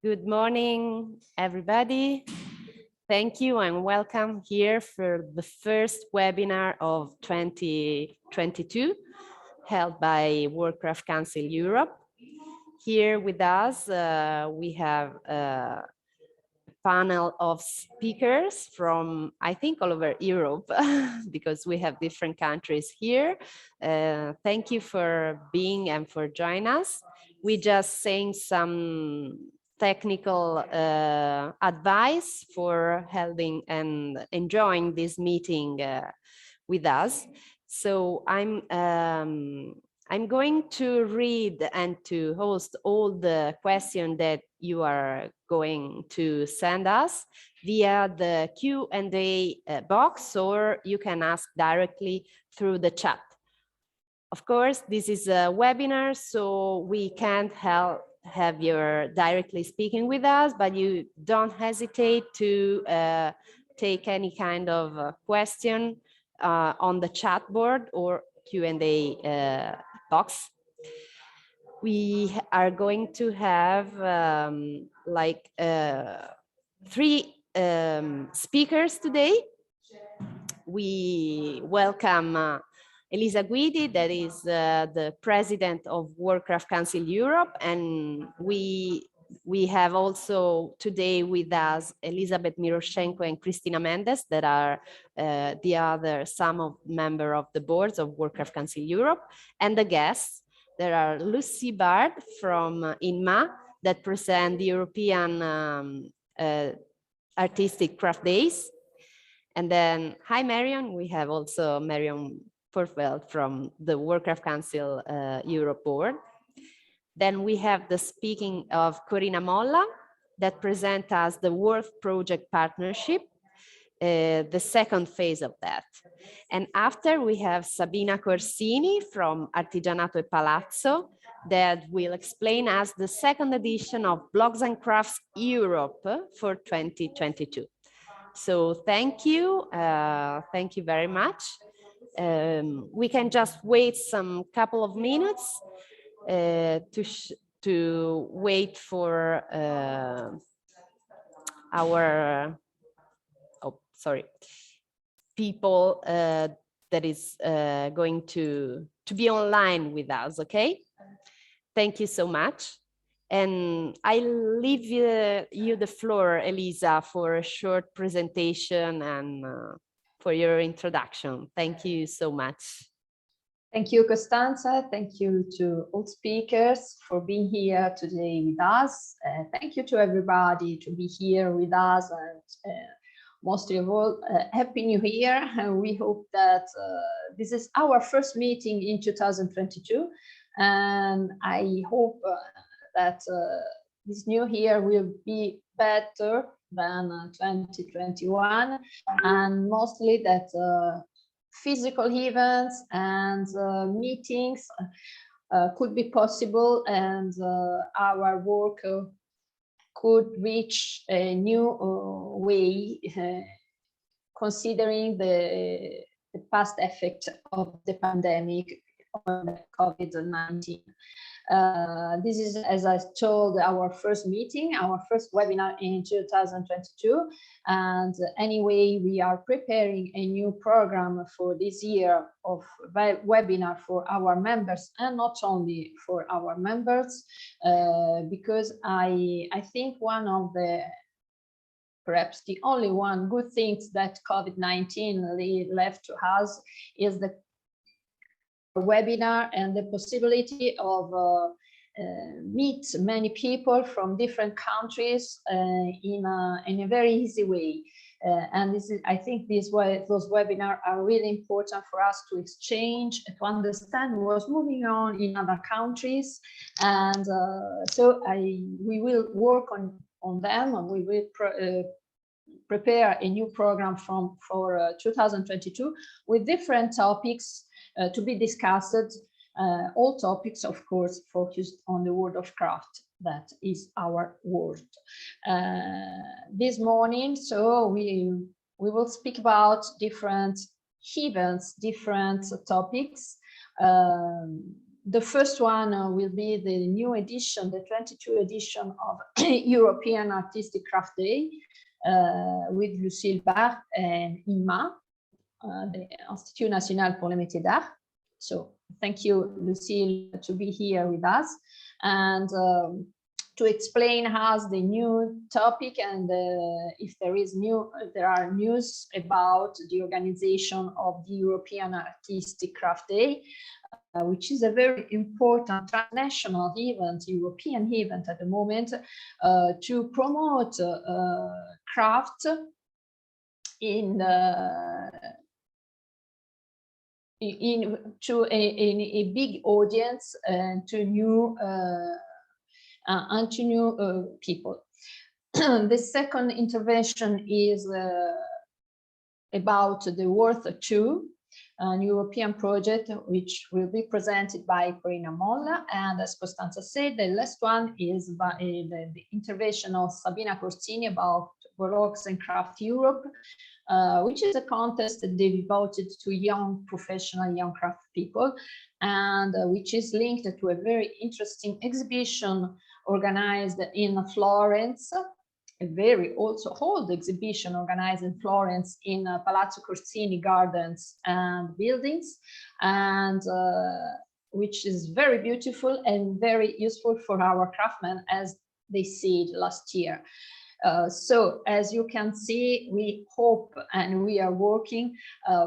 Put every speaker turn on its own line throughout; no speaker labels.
Good morning, everybody. Thank you and welcome here for the first webinar of 2022 held by WordCraft Council Europe. Here with us, we have a panel of speakers from, I think, all over Europe, because we have different countries here. Thank you for being and for joining us. We just saying some technical advice for helping and enjoying this meeting with us. So I'm going to read and to host all the questions that you are going to send us via the Q&A box, or you can ask directly through the chat. Of course, this is a webinar, so we can't have you directly speaking with us, but you don't hesitate to take any kind of question on the chat board or Q&A box. We are going to have three speakers today. We welcome Elisa Guidi, that is the president of WordCraft Council Europe, and we have also today with us Elizabeth Miroshenko and Korina Molla, that are the other member of the boards of WordCraft Council Europe, and the guests. There are Lucile Barde from INMA that present the European Artistic Craft Days. And then, hi Marion, we have also Marion Porfeld from the WordCraft Council Europe board. Then we have the speaking of Korina Molla that present us the Worth Project Partnership, the second phase of that. And after we have Sabina Corsini from Artigianato Palazzo that will explain us the second edition of Blogs&Crafts Europe for 2022. So thank you very much. We can just wait some couple of minutes to wait for our people that is going to be online with us, okay? Thank you so much. And I leave you the floor, Elisa, for a short presentation and for your introduction. Thank you so much.
Thank you, Costanza. Thank you to all speakers for being here today with us. Thank you to everybody to be here with us, and most of all, Happy New Year. And we hope that this is our first meeting in 2022, and I hope that this new year will be better than 2021, and mostly that physical events and meetings could be possible, and our work could reach a new way, considering the past effect of the pandemic on COVID-19. This is, as I told, our first meeting, our first webinar in 2022. And anyway, we are preparing a new program for this year of webinar for our members, and not only for our members, because I think one of the, perhaps the only one good things that COVID-19 left to us is the webinar and the possibility of meet many people from different countries in a very easy way. And this is, I think those webinars are really important for us to exchange, to understand what's moving on in other countries. And so we will work on them, and we will prepare a new program for 2022 with different topics to be discussed, all topics, of course, focused on the world of craft. That is our world. This morning, so we will speak about different events, different topics. The first one will be the new edition, the 22 edition of European Artistic Craft Day with Lucile Barde and INMA, the Institut National pour les Métiers d'Art. So thank you, Lucile, to be here with us and to explain us the new topic and if there are news about the organization of the European Artistic Craft Day, which is a very important transnational event, European event at the moment, to promote craft in a big audience and to new people. The second intervention is about the Worth 2, an European project which will be presented by Korina Molla, and as Costanza said, the last one is by the intervention of Sabina Corsini about Blogs&Crafts Europe, which is a contest devoted to young professional, young craft people, and which is linked to a very interesting exhibition organized in Florence, a very also old exhibition organized in Florence in Palazzo Corsini gardens and buildings, and which is very beautiful and very useful for our craftsmen, as they said last year. So as you can see, we hope and we are working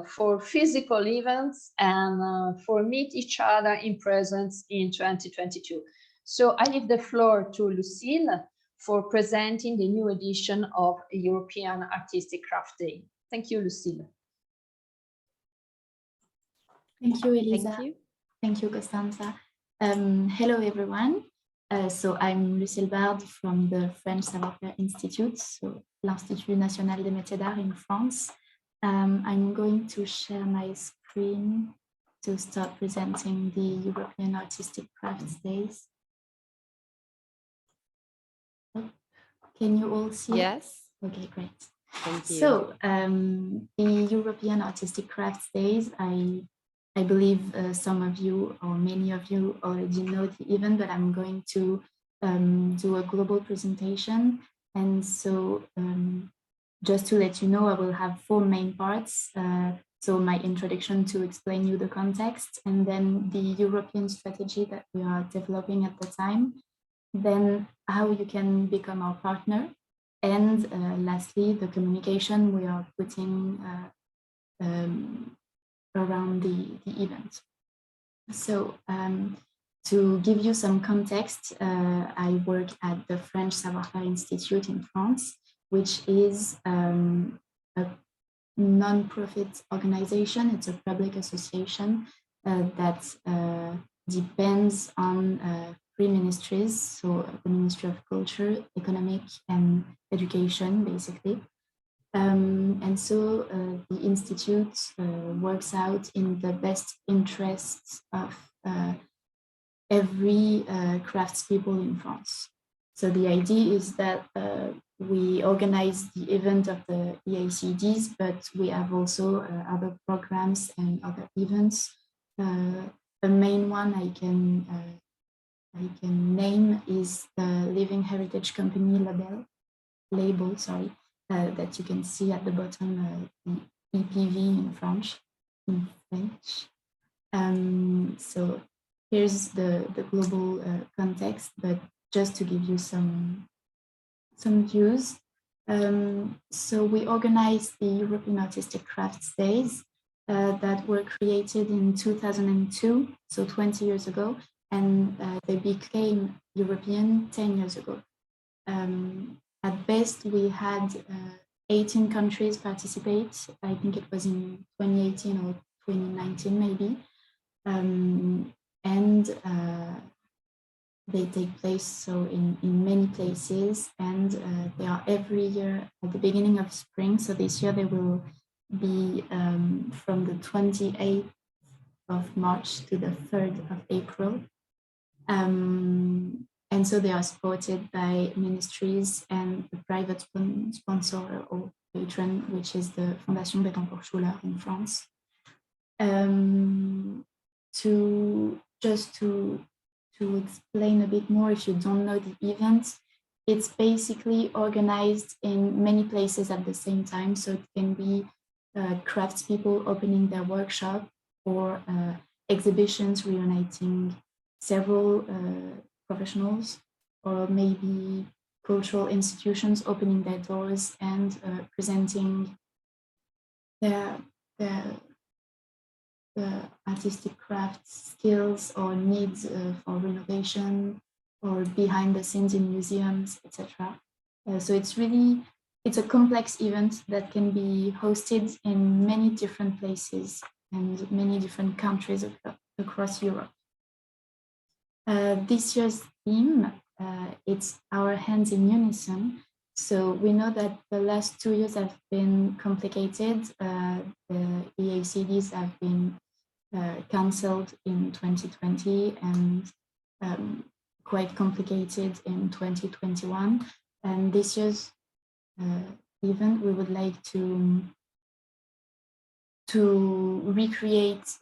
for physical events and for meet each other in presence in 2022. So I leave the floor to Lucile for presenting the new edition of European Artistic Craft Day. Thank you, Lucile.
Thank you, Elisa.
Thank you.
Thank you, Costanza. Hello, everyone. So I'm Lucile Barde from the French Savoir-Faire Institute, so l'Institut National des Métiers d'Art in France. I'm going to share my screen to start presenting the European Artistic Crafts Days. Can you all see?
Yes.
Okay, great.
Thank you.
So the European Artistic Crafts Days, I believe some of you or many of you already know the event, but I'm going to do a global presentation. And so just to let you know, I will have 4 main parts. So my introduction to explain you the context, and then the European strategy that we are developing at the time, then how you can become our partner, and lastly, the communication we are putting around the event. So to give you some context, I work at the French Savoir-Faire Institute in France, which is a non-profit organization. It's a public association that depends on 3 ministries, so the Ministry of Culture, Economic and Education, basically. And so the Institute works out in the best interests of every craftspeople in France. So the idea is that we organize the event of the EACDs, but we have also other programs and other events. The main one I can name is the Living Heritage Company label, that you can see at the bottom, the EPV in French. So here's the global context, but just to give you some views. So we organized the European Artistic Crafts Days that were created in 2002, so 20 years ago, and they became European 10 years ago. At best, we had 18 countries participate. I think it was in 2018 or 2019, maybe. And they take place so in many places, and they are every year at the beginning of spring. So this year they will be from the 28th of March to the 3rd of April. And so they are supported by ministries and the private sponsor or patron, which is the Fondation Bettencourt Schuler in France. To just to explain a bit more, if you don't know the event, it's basically organized in many places at the same time. So it can be craftspeople opening their workshop, or exhibitions reuniting several professionals, or maybe cultural institutions opening their doors and presenting their artistic crafts skills or needs for renovation, or behind the scenes in museums, etc. So it's a complex event that can be hosted in many different places and many different countries across Europe. This year's theme, it's Our Hands in Unison. So we know that the last 2 years have been complicated. The EACDs have been cancelled in 2020 and quite complicated in 2021. And this year's event, we would like to recreate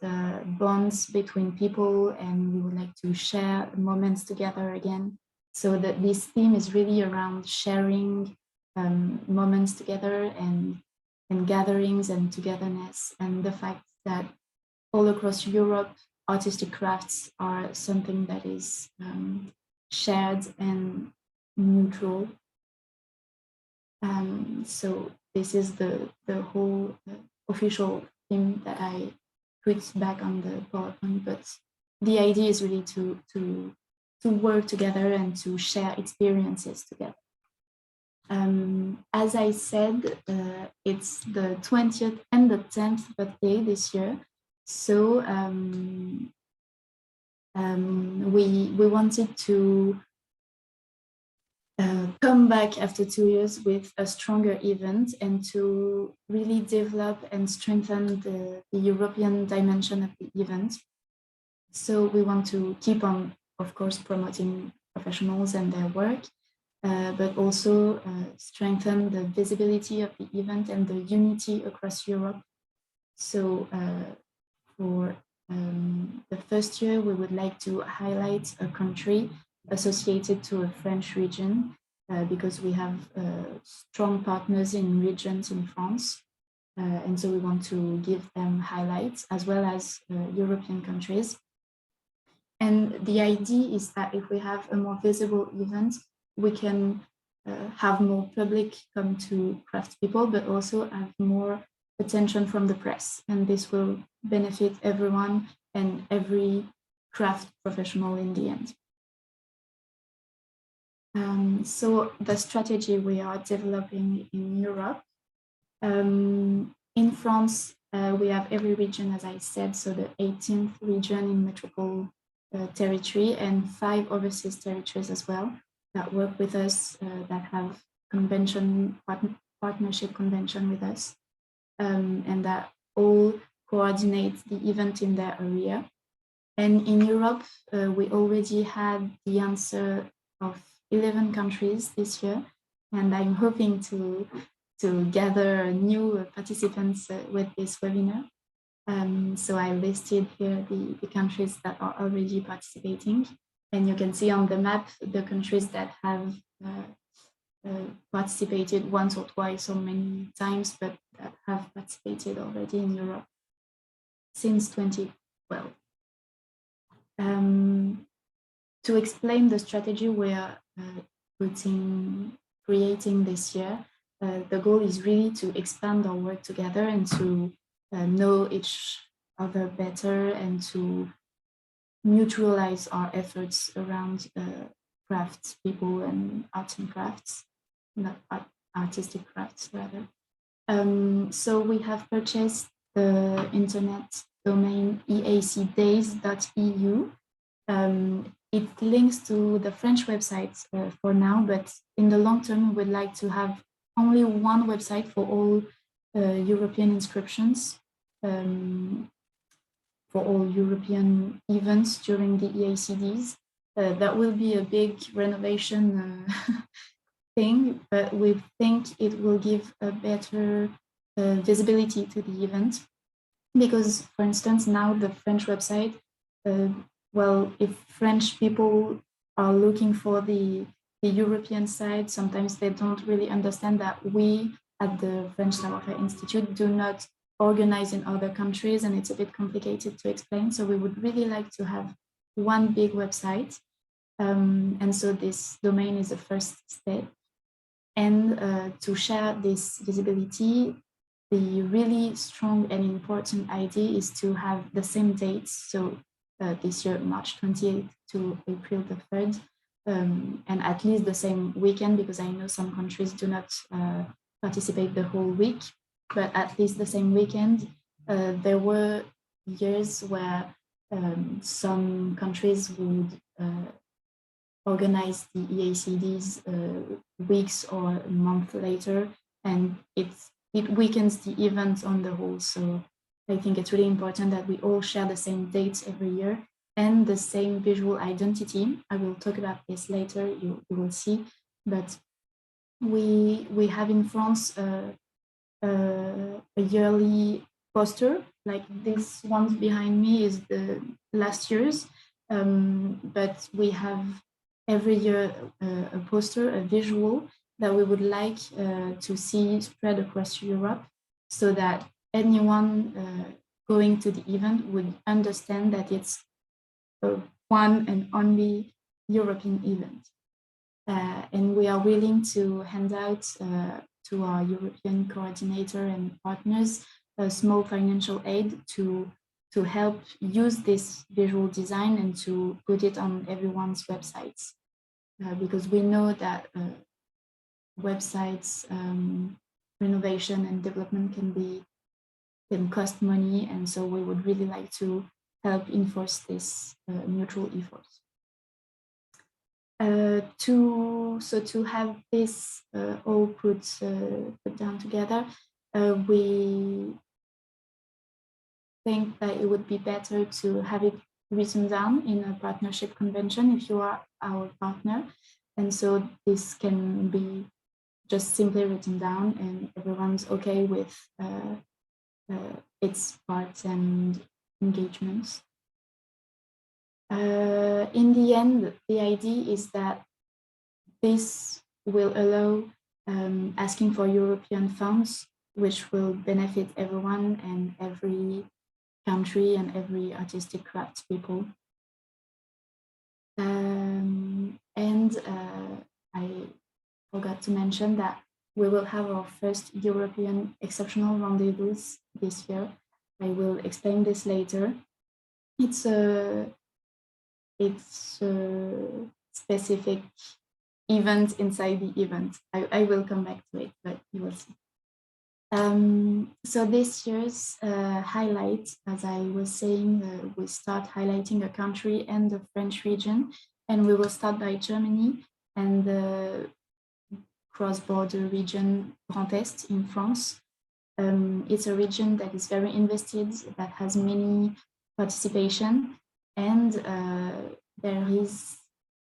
bonds between people, and we would like to share moments together again. So that this theme is really around sharing moments together and gatherings and togetherness, and the fact that all across Europe, artistic crafts are something that is shared and neutral. So this is the whole official theme that I put back on the PowerPoint, but the idea is really to work together and to share experiences together. As I said, it's the 20th and the 10th birthday this year. So we wanted to come back after 2 years with a stronger event, and to really develop and strengthen the European dimension of the event. So we want to keep on, of course, promoting professionals and their work, but also strengthen the visibility of the event and the unity across Europe. So for the first year, we would like to highlight a country associated to a French region, because we have strong partners in regions in France. And so we want to give them highlights, as well as European countries. And the idea is that if we have a more visible event, we can have more public come to craftspeople, but also have more attention from the press. And this will benefit everyone and every craft professional in the end. So the strategy we are developing in Europe, in France, we have every region, as I said, so the 18th region in metropole territory, and 5 overseas territories as well that work with us, that have partnership convention with us, and that all coordinate the event in their area. And in Europe, we already had the answer of 11 countries this year, and I'm hoping to gather new participants with this webinar. So I listed here the countries that are already participating, and you can see on the map the countries that have participated once or twice or many times, but that have participated already in Europe since 2012. To explain the strategy we are creating this year, the goal is really to expand our work together and to know each other better, and to mutualize our efforts around crafts people and arts and crafts, not artistic crafts rather. So we have purchased the internet domain eacdays.eu. It links to the French website for now, but in the long term, we would like to have only one website for all European inscriptions, for all European events during the EACDs. That will be a big renovation thing, but we think it will give a better visibility to the event, because, for instance, now the French website well, if French people are looking for the European side, sometimes they don't really understand that we at the French Savoir-Faire Institute do not organize in other countries, and it's a bit complicated to explain. So we would really like to have one big website. And so this domain is the first step. And to share this visibility, the really strong and important idea is to have the same dates. So this year, March 28th to April the 3rd, and at least the same weekend, because I know some countries do not participate the whole week, but at least the same weekend. There were years where some countries would organize the EACDs weeks or a month later, and it weakens the event on the whole. So I think it's really important that we all share the same dates every year and the same visual identity. I will talk about this later, you will see, but we have in France a yearly poster, like this one behind me is the last year's, but we have every year a poster, a visual that we would like to see spread across Europe, so that anyone going to the event would understand that it's one and only European event. And we are willing to hand out to our European coordinator and partners a small financial aid to help use this visual design and to put it on everyone's websites. Because we know that websites renovation and development can cost money, and so we would really like to help enforce this mutual effort. To have this all put down together, we think that it would be better to have it written down in a partnership convention if you are our partner. And so this can be just simply written down and everyone's okay with its parts and engagements. In the end, the idea is that this will allow asking for European funds, which will benefit everyone and every country and every artistic crafts people. I forgot to mention that we will have our first European exceptional rendezvous this year. I will explain this later. It's a specific event inside the event. I will come back to it, but you will see. So this year's highlight, as I was saying, we start highlighting a country and the French region, and we will start by Germany and the cross-border region Grand Est in France. It's a region that is very invested, that has many participation, and there is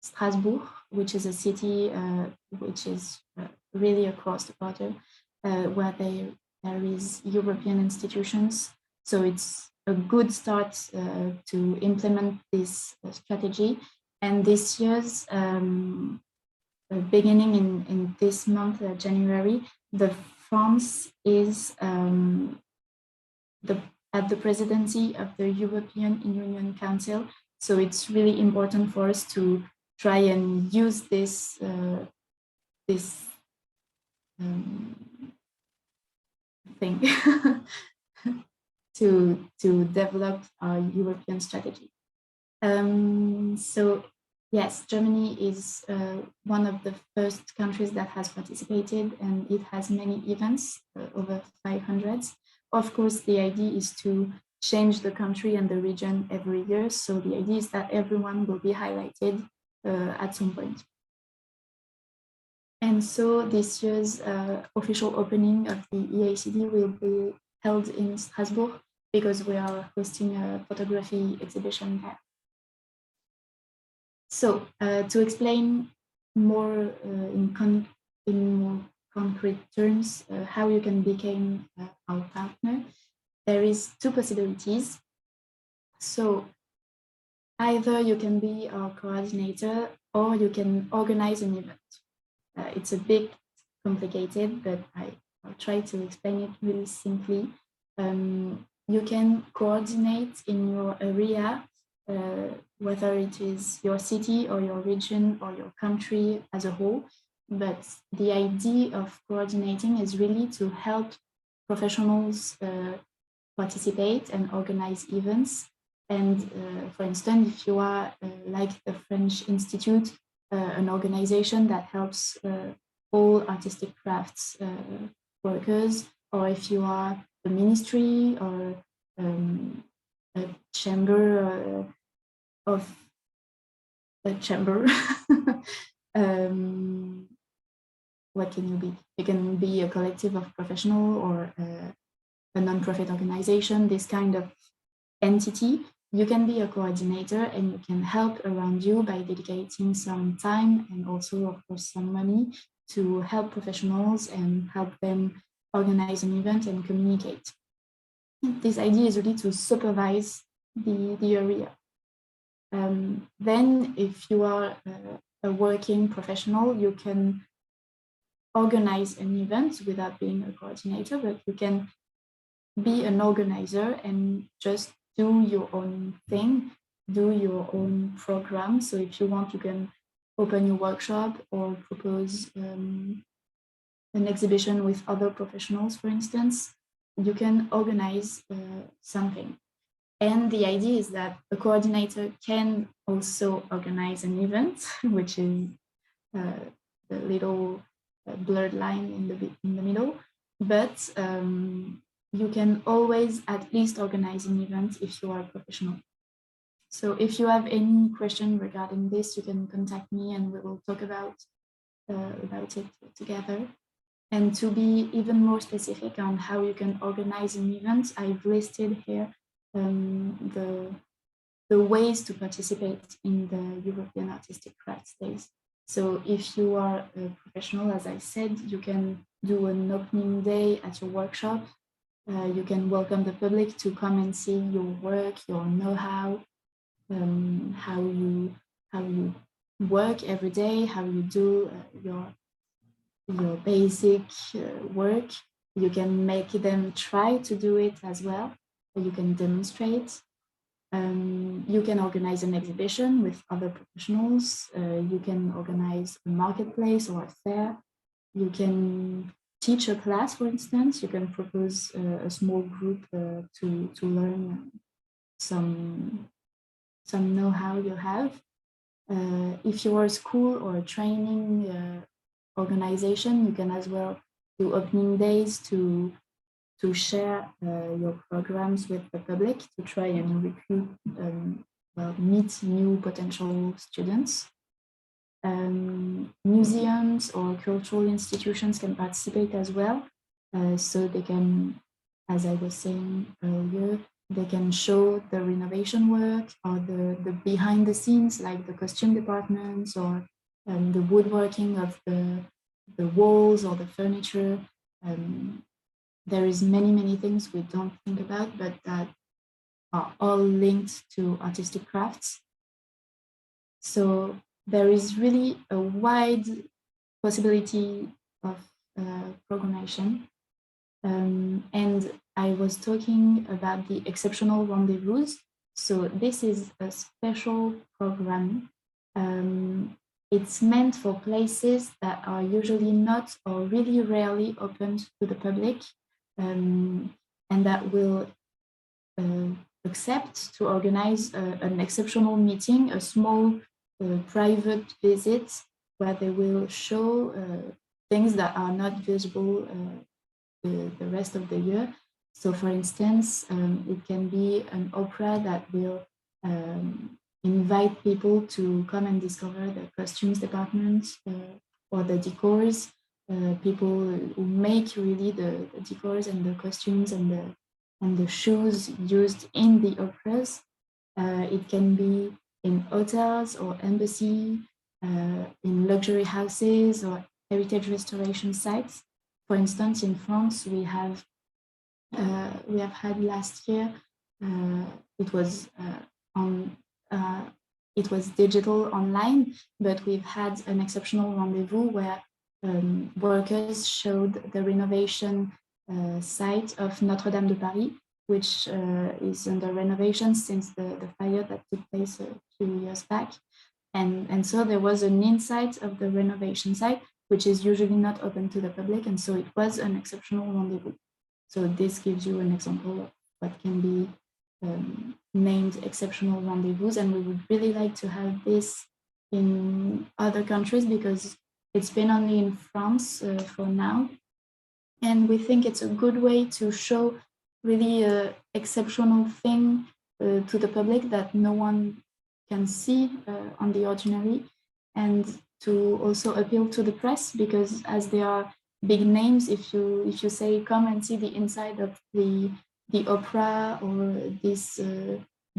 Strasbourg, which is a city which is really across the border, where there is European institutions. So it's a good start to implement this strategy. And this year's beginning in this month, January, the France is at the presidency of the European Union Council. So it's really important for us to try and use this thing to develop our European strategy. So yes, Germany is one of the first countries that has participated, and it has many events, over 500. Of course, the idea is to change the country and the region every year. So the idea is that everyone will be highlighted at some point. And so this year's official opening of the EACD will be held in Strasbourg because we are hosting a photography exhibition there. So to explain more in more concrete terms how you can become our partner, there is two possibilities. So either you can be a coordinator or you can organize an event. It's a bit complicated, but I'll try to explain it really simply. You can coordinate in your area, whether it is your city or your region or your country as a whole. But the idea of coordinating is really to help professionals participate and organize events. And for instance, if you are like the French Institute, an organization that helps all artistic crafts workers, or if you are the ministry or a chamber of a chamber, what can you be? You can be a collective of professional or a non-profit organization, this kind of entity. You can be a coordinator and you can help around you by dedicating some time and also, of course, some money to help professionals and help them organize an event and communicate. This idea is really to supervise the area. Then if you are a working professional, you can organize an event without being a coordinator, but you can be an organizer and just do your own thing, do your own program. So if you want, you can open your workshop or propose an exhibition with other professionals, for instance. You can organize something. And the idea is that a coordinator can also organize an event, which is the little blurred line in the middle. But you can always at least organize an event if you are a professional. So if you have any question regarding this, you can contact me and we will talk about it together. And to be even more specific on how you can organize an event, I've listed here the ways to participate in the European Artistic Crafts Days. So if you are a professional, as I said, you can do an opening day at your workshop. You can welcome the public to come and see your work, your know-how, how you work every day, how you do your basic work. You can make them try to do it as well. You can demonstrate. You can organize an exhibition with other professionals. You can organize a marketplace or a fair. You can teach a class, for instance. You can propose a small group to learn some know-how you have. If you are a school or a training organization, you can as well do opening days to share your programs with the public, to try and recruit, meet new potential students. Museums or cultural institutions can participate as well. So they can, as I was saying earlier, they can show the renovation work or the behind the scenes, like the costume departments or the woodworking of the walls or the furniture. There is many things we don't think about, but that are all linked to artistic crafts. So there is really a wide possibility of programmation. And I was talking about the exceptional rendezvous. So this is a special program. It's meant for places that are usually not or really rarely open to the public, and that will accept to organize an exceptional meeting, a small private visit where they will show things that are not visible the rest of the year. So for instance, it can be an opera that will invite people to come and discover the costumes department or the decors, people who make really the decors and the costumes and the shoes used in the operas. It can be in hotels or embassy, in luxury houses or heritage restoration sites. For instance, in France, we have had last year, it was on it was digital online, but we've had an exceptional rendezvous where workers showed the renovation site of Notre-Dame de Paris, which is under renovation since the fire that took place a few years back. And so there was an insight of the renovation site, which is usually not open to the public. And so it was an exceptional rendezvous. So this gives you an example of what can be named exceptional rendezvous. And we would really like to have this in other countries because it's been only in France for now. And we think it's a good way to show really an exceptional thing to the public that no one can see on the ordinary, and to also appeal to the press, because as they are big names, if you say come and see the inside of the opera or this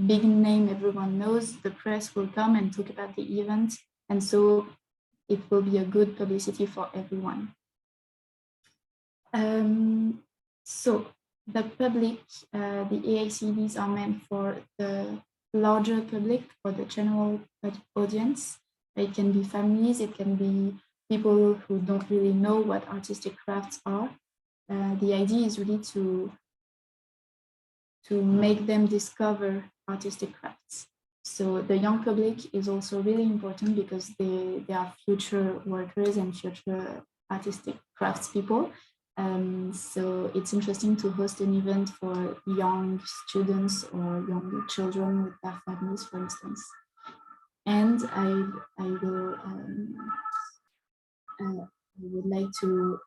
big name everyone knows, the press will come and talk about the event, and so it will be a good publicity for everyone. So the public, the EACDs are meant for the larger public, for the general audience. It can be families, it can be people who don't really know what artistic crafts are. The idea is really to make them discover artistic crafts. So the young public is also really important because they are future workers and future artistic craftspeople. So it's interesting to host an event for young students or young children with their families, for instance. And I would like to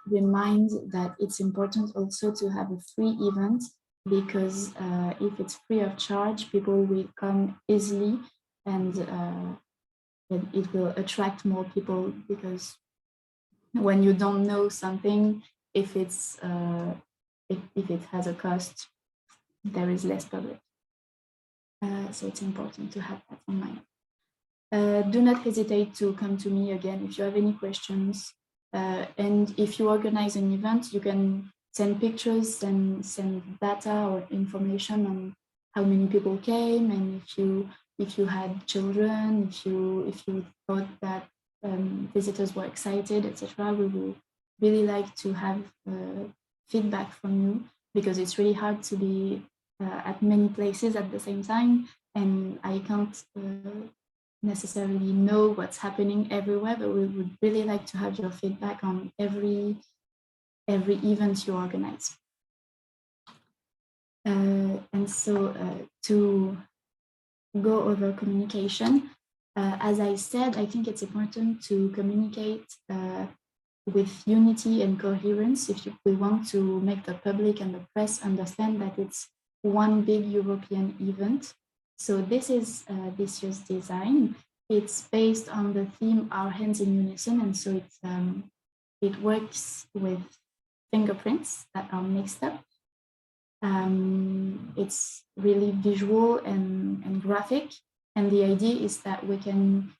remind that it's important also to have a free event, because if it's free of charge, people will come easily, and it will attract more people, because when you don't know something, if it's if it has a cost, there is less public. So it's important to have that in mind. Do not hesitate to come to me again if you have any questions. And if you organize an event, you can send pictures and send data or information on how many people came, and if you had children, if you thought that visitors were excited, etc. We will really like to have feedback from you, because it's really hard to be at many places at the same time, and I can't necessarily know what's happening everywhere, but we would really like to have your feedback on every event you organize. And so to go over communication, as I said, I think it's important to communicate with unity and coherence if we want to make the public and the press understand that it's one big European event. So this is this year's design. It's based on the theme Our Hands in Unison, and so it works with fingerprints that are mixed up. It's really visual and graphic, and the idea is that we can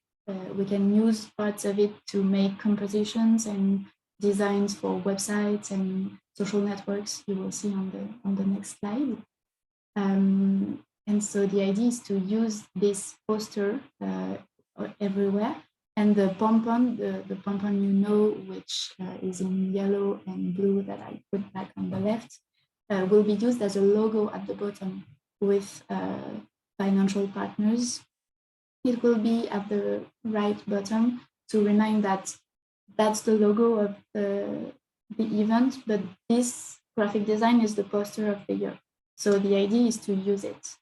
use parts of it to make compositions and designs for websites and social networks. You will see on the next slide. And so the idea is to use this poster everywhere. And the pom-pom, the pom-pom you know, which is in yellow and blue that I put back on the left, will be used as a logo at the bottom with financial partners. It will be at the right bottom to remind that that's the logo of the event, but this graphic design is the poster of the year. So the idea is to use it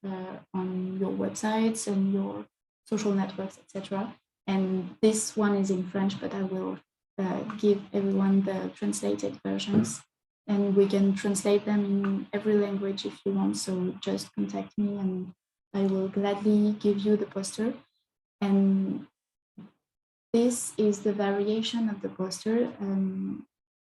on your websites and your social networks, etc. And this one is in French, but I will give everyone the translated versions, and we can translate them in every language if you want. So just contact me and I will gladly give you the poster. And this is the variation of the poster.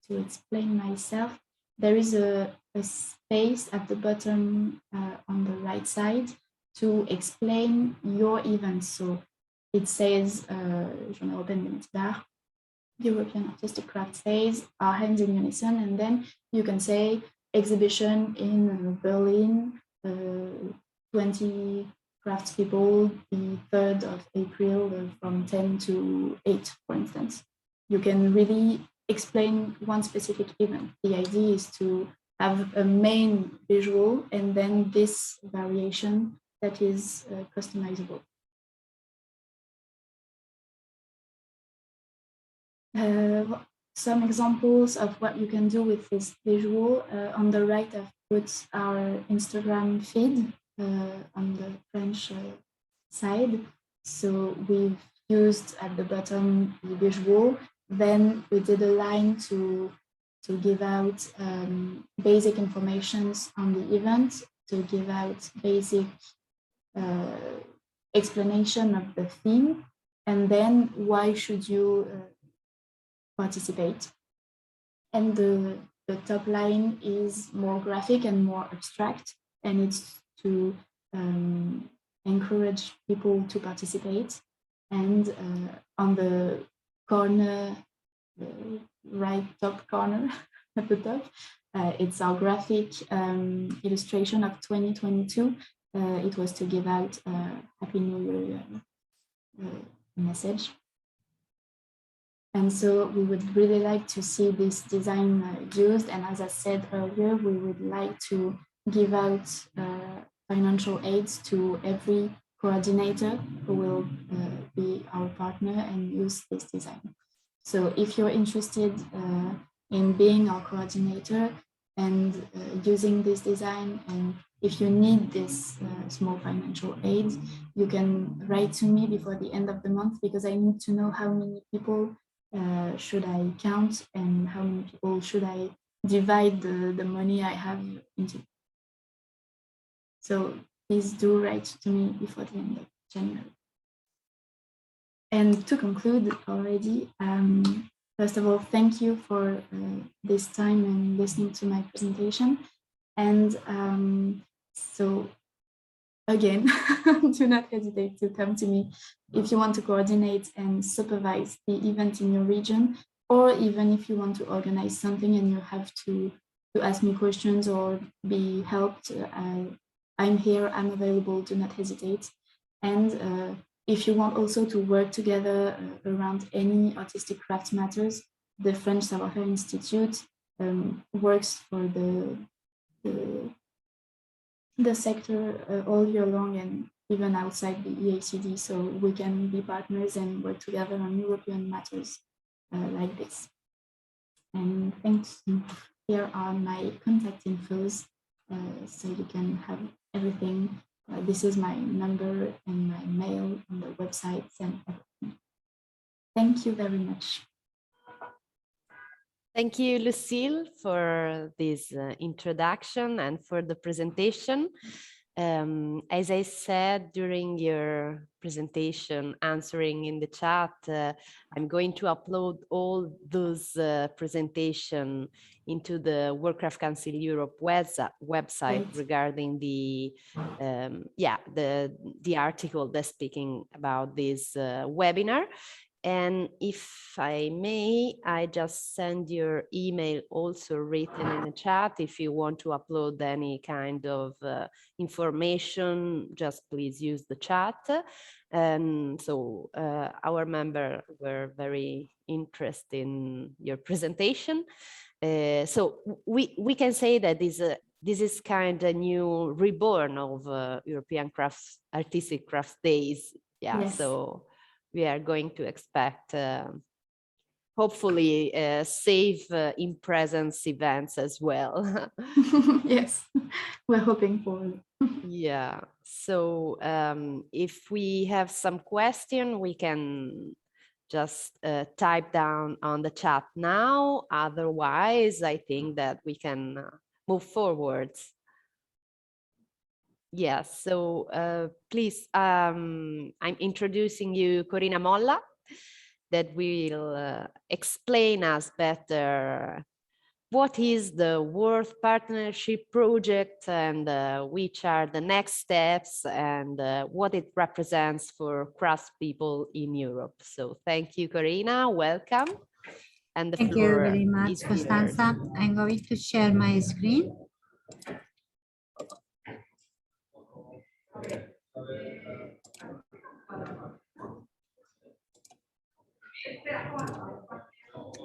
To explain myself, there is a space at the bottom on the right side to explain your event. So it says Journée Européenne des Métiers d'Art, European Artistic Crafts Days, Our Hands in Unison, and then you can say exhibition in Berlin 20 craftspeople the 3rd of April from 10 to 8, for instance. You can really explain one specific event. The idea is to have a main visual and then this variation that is customizable. Some examples of what you can do with this visual. On the right, I've put our Instagram feed on the French side. So we've used at the bottom the visual. Then we did a line to give out basic informations on the event, to give out basic explanation of the theme, and then why should you participate. And the top line is more graphic and more abstract, and it's to encourage people to participate. And on the corner, right top corner at the top, it's our graphic illustration of 2022. It was to give out a Happy New Year message. And so we would really like to see this design used. And as I said earlier, we would like to give out financial aids to every coordinator who will be our partner and use this design. So if you're interested in being our coordinator and using this design, and if you need this small financial aid, you can write to me before the end of the month, because I need to know how many people should I count and how many people should I divide the money I have into. So please do write to me before the end of January. And to conclude already, first of all, thank you for this time and listening to my presentation. And so again, do not hesitate to come to me if you want to coordinate and supervise the event in your region, or even if you want to organize something and you have to ask me questions or be helped. I'm here, I'm available, do not hesitate. And if you want also to work together around any artistic crafts matters, the French Savoir-Faire Institute works for the sector all year long and even outside the EACD, so we can be partners and work together on European matters like this. And thanks. Here are my contact infos, so you can have everything. This is my number and my mail on the websites and everything. Thank you very much.
Thank you, Lucile, for this introduction and for the presentation. As I said during your presentation, answering in the chat, I'm going to upload all those presentation into the WordCraft Council Europe website regarding the article that's speaking about this webinar. And if I may, I just send your email also written in the chat. If you want to upload any kind of information, just please use the chat. And so our members were very interested in your presentation. So we can say that this is kind of new reborn of European Artistic Crafts Days. Yeah, yes. So we are going to expect, hopefully, safe in-presence events as well.
Yes, we're hoping for it.
Yeah, so if we have some question, we can just type down on the chat now. Otherwise, I think that we can move forwards. Yes, so please, I'm introducing you Korina Molla, that will explain us better what is the World Partnership Project and which are the next steps and what it represents for craftspeople in Europe. So thank you, Korina, welcome. And
thank you very much, Costanza. I'm going to share my screen.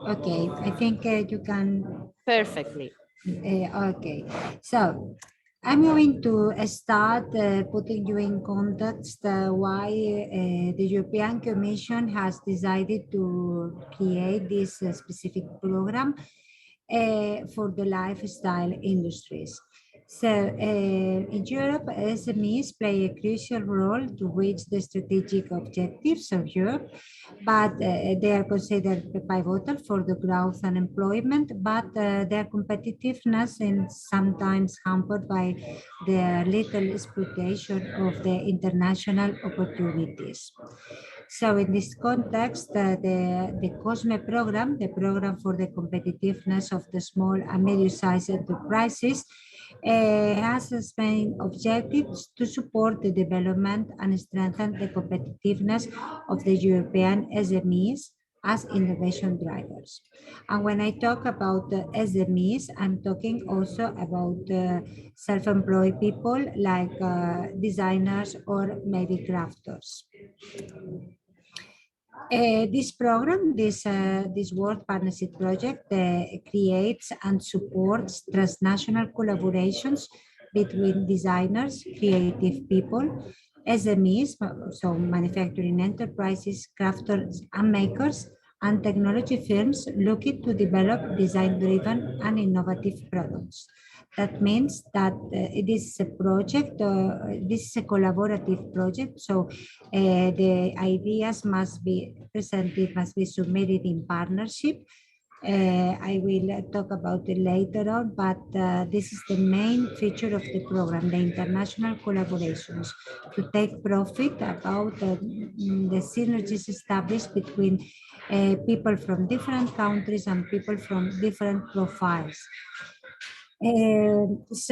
Okay, I think you can.
Perfectly.
Okay, so I'm going to start putting you in context why the European Commission has decided to create this specific program for the lifestyle industries. So in Europe, SMEs play a crucial role to reach the strategic objectives of Europe, but they are considered pivotal for the growth and employment, but their competitiveness is sometimes hampered by the little exploitation of the international opportunities. So in this context, the COSME program, the program for the competitiveness of the small and medium-sized enterprises, has as main objectives to support the development and strengthen the competitiveness of the European SMEs as innovation drivers. And when I talk about the SMEs, I'm talking also about self-employed people like designers or maybe crafters. This program, this World Partnership Project, creates and supports transnational collaborations between designers, creative people, SMEs, so manufacturing enterprises, crafters and makers, and technology firms looking to develop design-driven and innovative products. That means that it is a project, this is a collaborative project, so the ideas must be presented, must be submitted in partnership. I will talk about it later on, but this is the main feature of the program, the international collaborations, to take profit about the synergies established between people from different countries and people from different profiles. This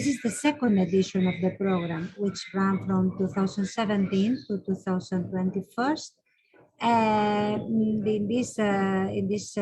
is the second edition of the program, which ran from 2017 to 2021. In this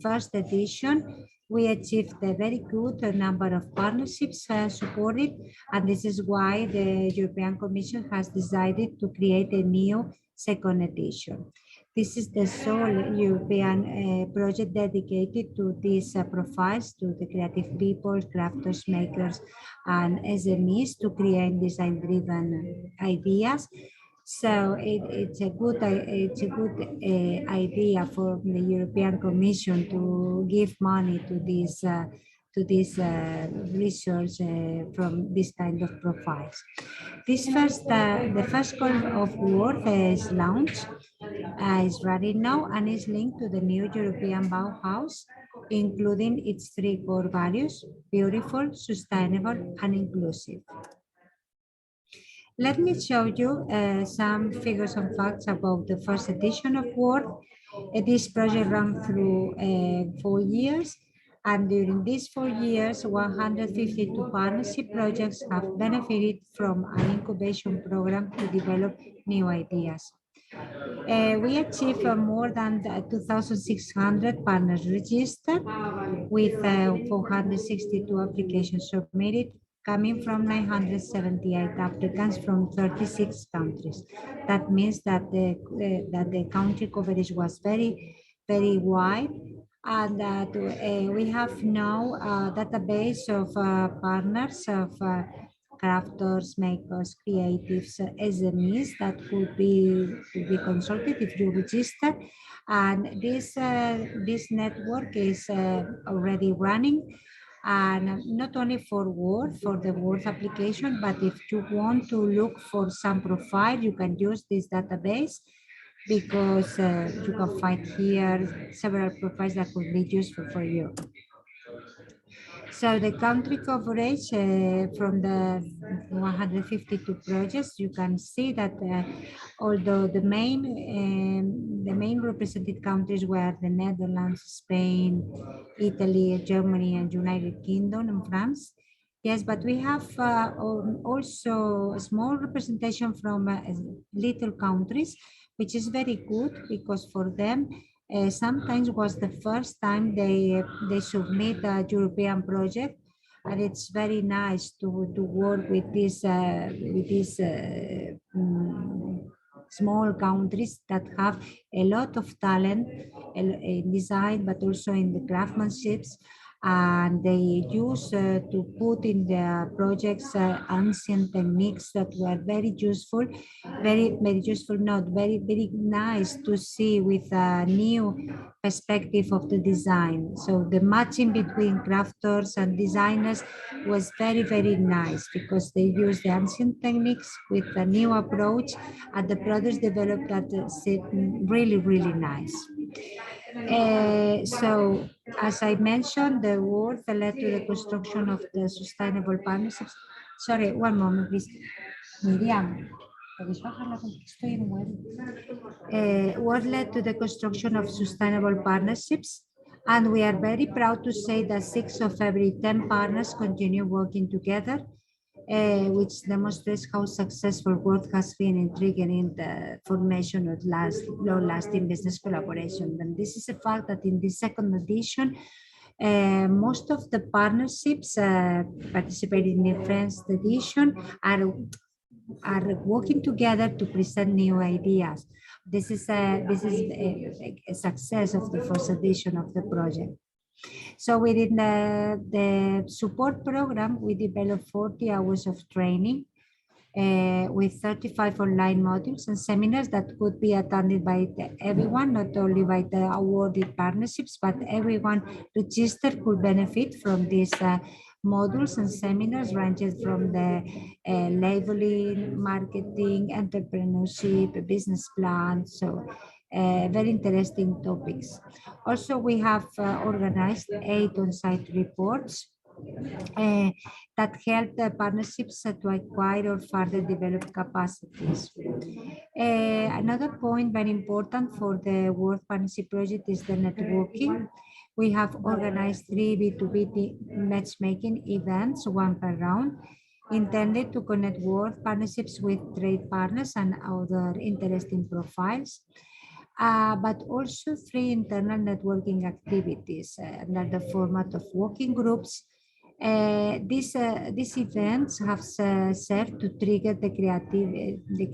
first edition, we achieved a very good number of partnerships supported, and this is why the European Commission has decided to create a new second edition. This is the sole European project dedicated to these profiles, to the creative people, crafters, makers, and SMEs to create design-driven ideas. So it's a good idea for the European Commission to give money to this research from this kind of profiles. The first call of work is launched, is running now, and is linked to the new European Bauhaus, including its three core values: beautiful, sustainable, and inclusive. Let me show you some figures and facts about the first edition of WORD. This project ran through 4 years, and during these 4 years, 152 partnership projects have benefited from an incubation program to develop new ideas. We achieved more than 2,600 partners registered, with 462 applications submitted, coming from 978 applicants from 36 countries. That means that the country coverage was very, very wide, and that we have now a database of partners, of crafters, makers, creatives, SMEs that could be to be consulted if you register. And this network is already running, and not only for Word, for the Word application, but if you want to look for some profile, you can use this database, because you can find here several profiles that could be useful for you. So the country coverage from the 152 projects, you can see that although the main represented countries were the Netherlands, Spain, Italy, Germany, and United Kingdom, and France. Yes, but we have also a small representation from little countries, which is very good, because for them, sometimes was the first time they submit a European project, and it's very nice to work with these small countries that have a lot of talent in design, but also in the craftsmanships. And they use to put in their projects ancient techniques that were very useful, very useful, not very nice to see with a new perspective of the design. So the matching between crafters and designers was very nice, because they use the ancient techniques with a new approach, and the products developed that really nice. So, as I mentioned, the work that led to the construction of the sustainable partnerships. Sorry, one moment, please. Miriam, what led to the construction of sustainable partnerships. And we are very proud to say that 6 of every 10 partners continue working together, which demonstrates how successful work has been in triggering the formation of long-lasting business collaboration. And this is a fact that in the second edition, most of the partnerships participating in the first edition are working together to present new ideas. This is a success of the first edition of the project. So within the support program, we developed 40 hours of training with 35 online modules and seminars that could be attended by everyone, not only by the awarded partnerships, but everyone registered could benefit from these modules and seminars, ranging from the labeling, marketing, entrepreneurship, business plan. So very interesting topics. Also, we have organized 8 on-site reports that help the partnerships to acquire or further develop capacities. Another point very important for the World Partnership Project is the networking. We have organized 3 B2B matchmaking events, 1 per round, intended to connect world partnerships with trade partners and other interesting profiles. But also 3 internal networking activities under the format of working groups. These events have served to trigger the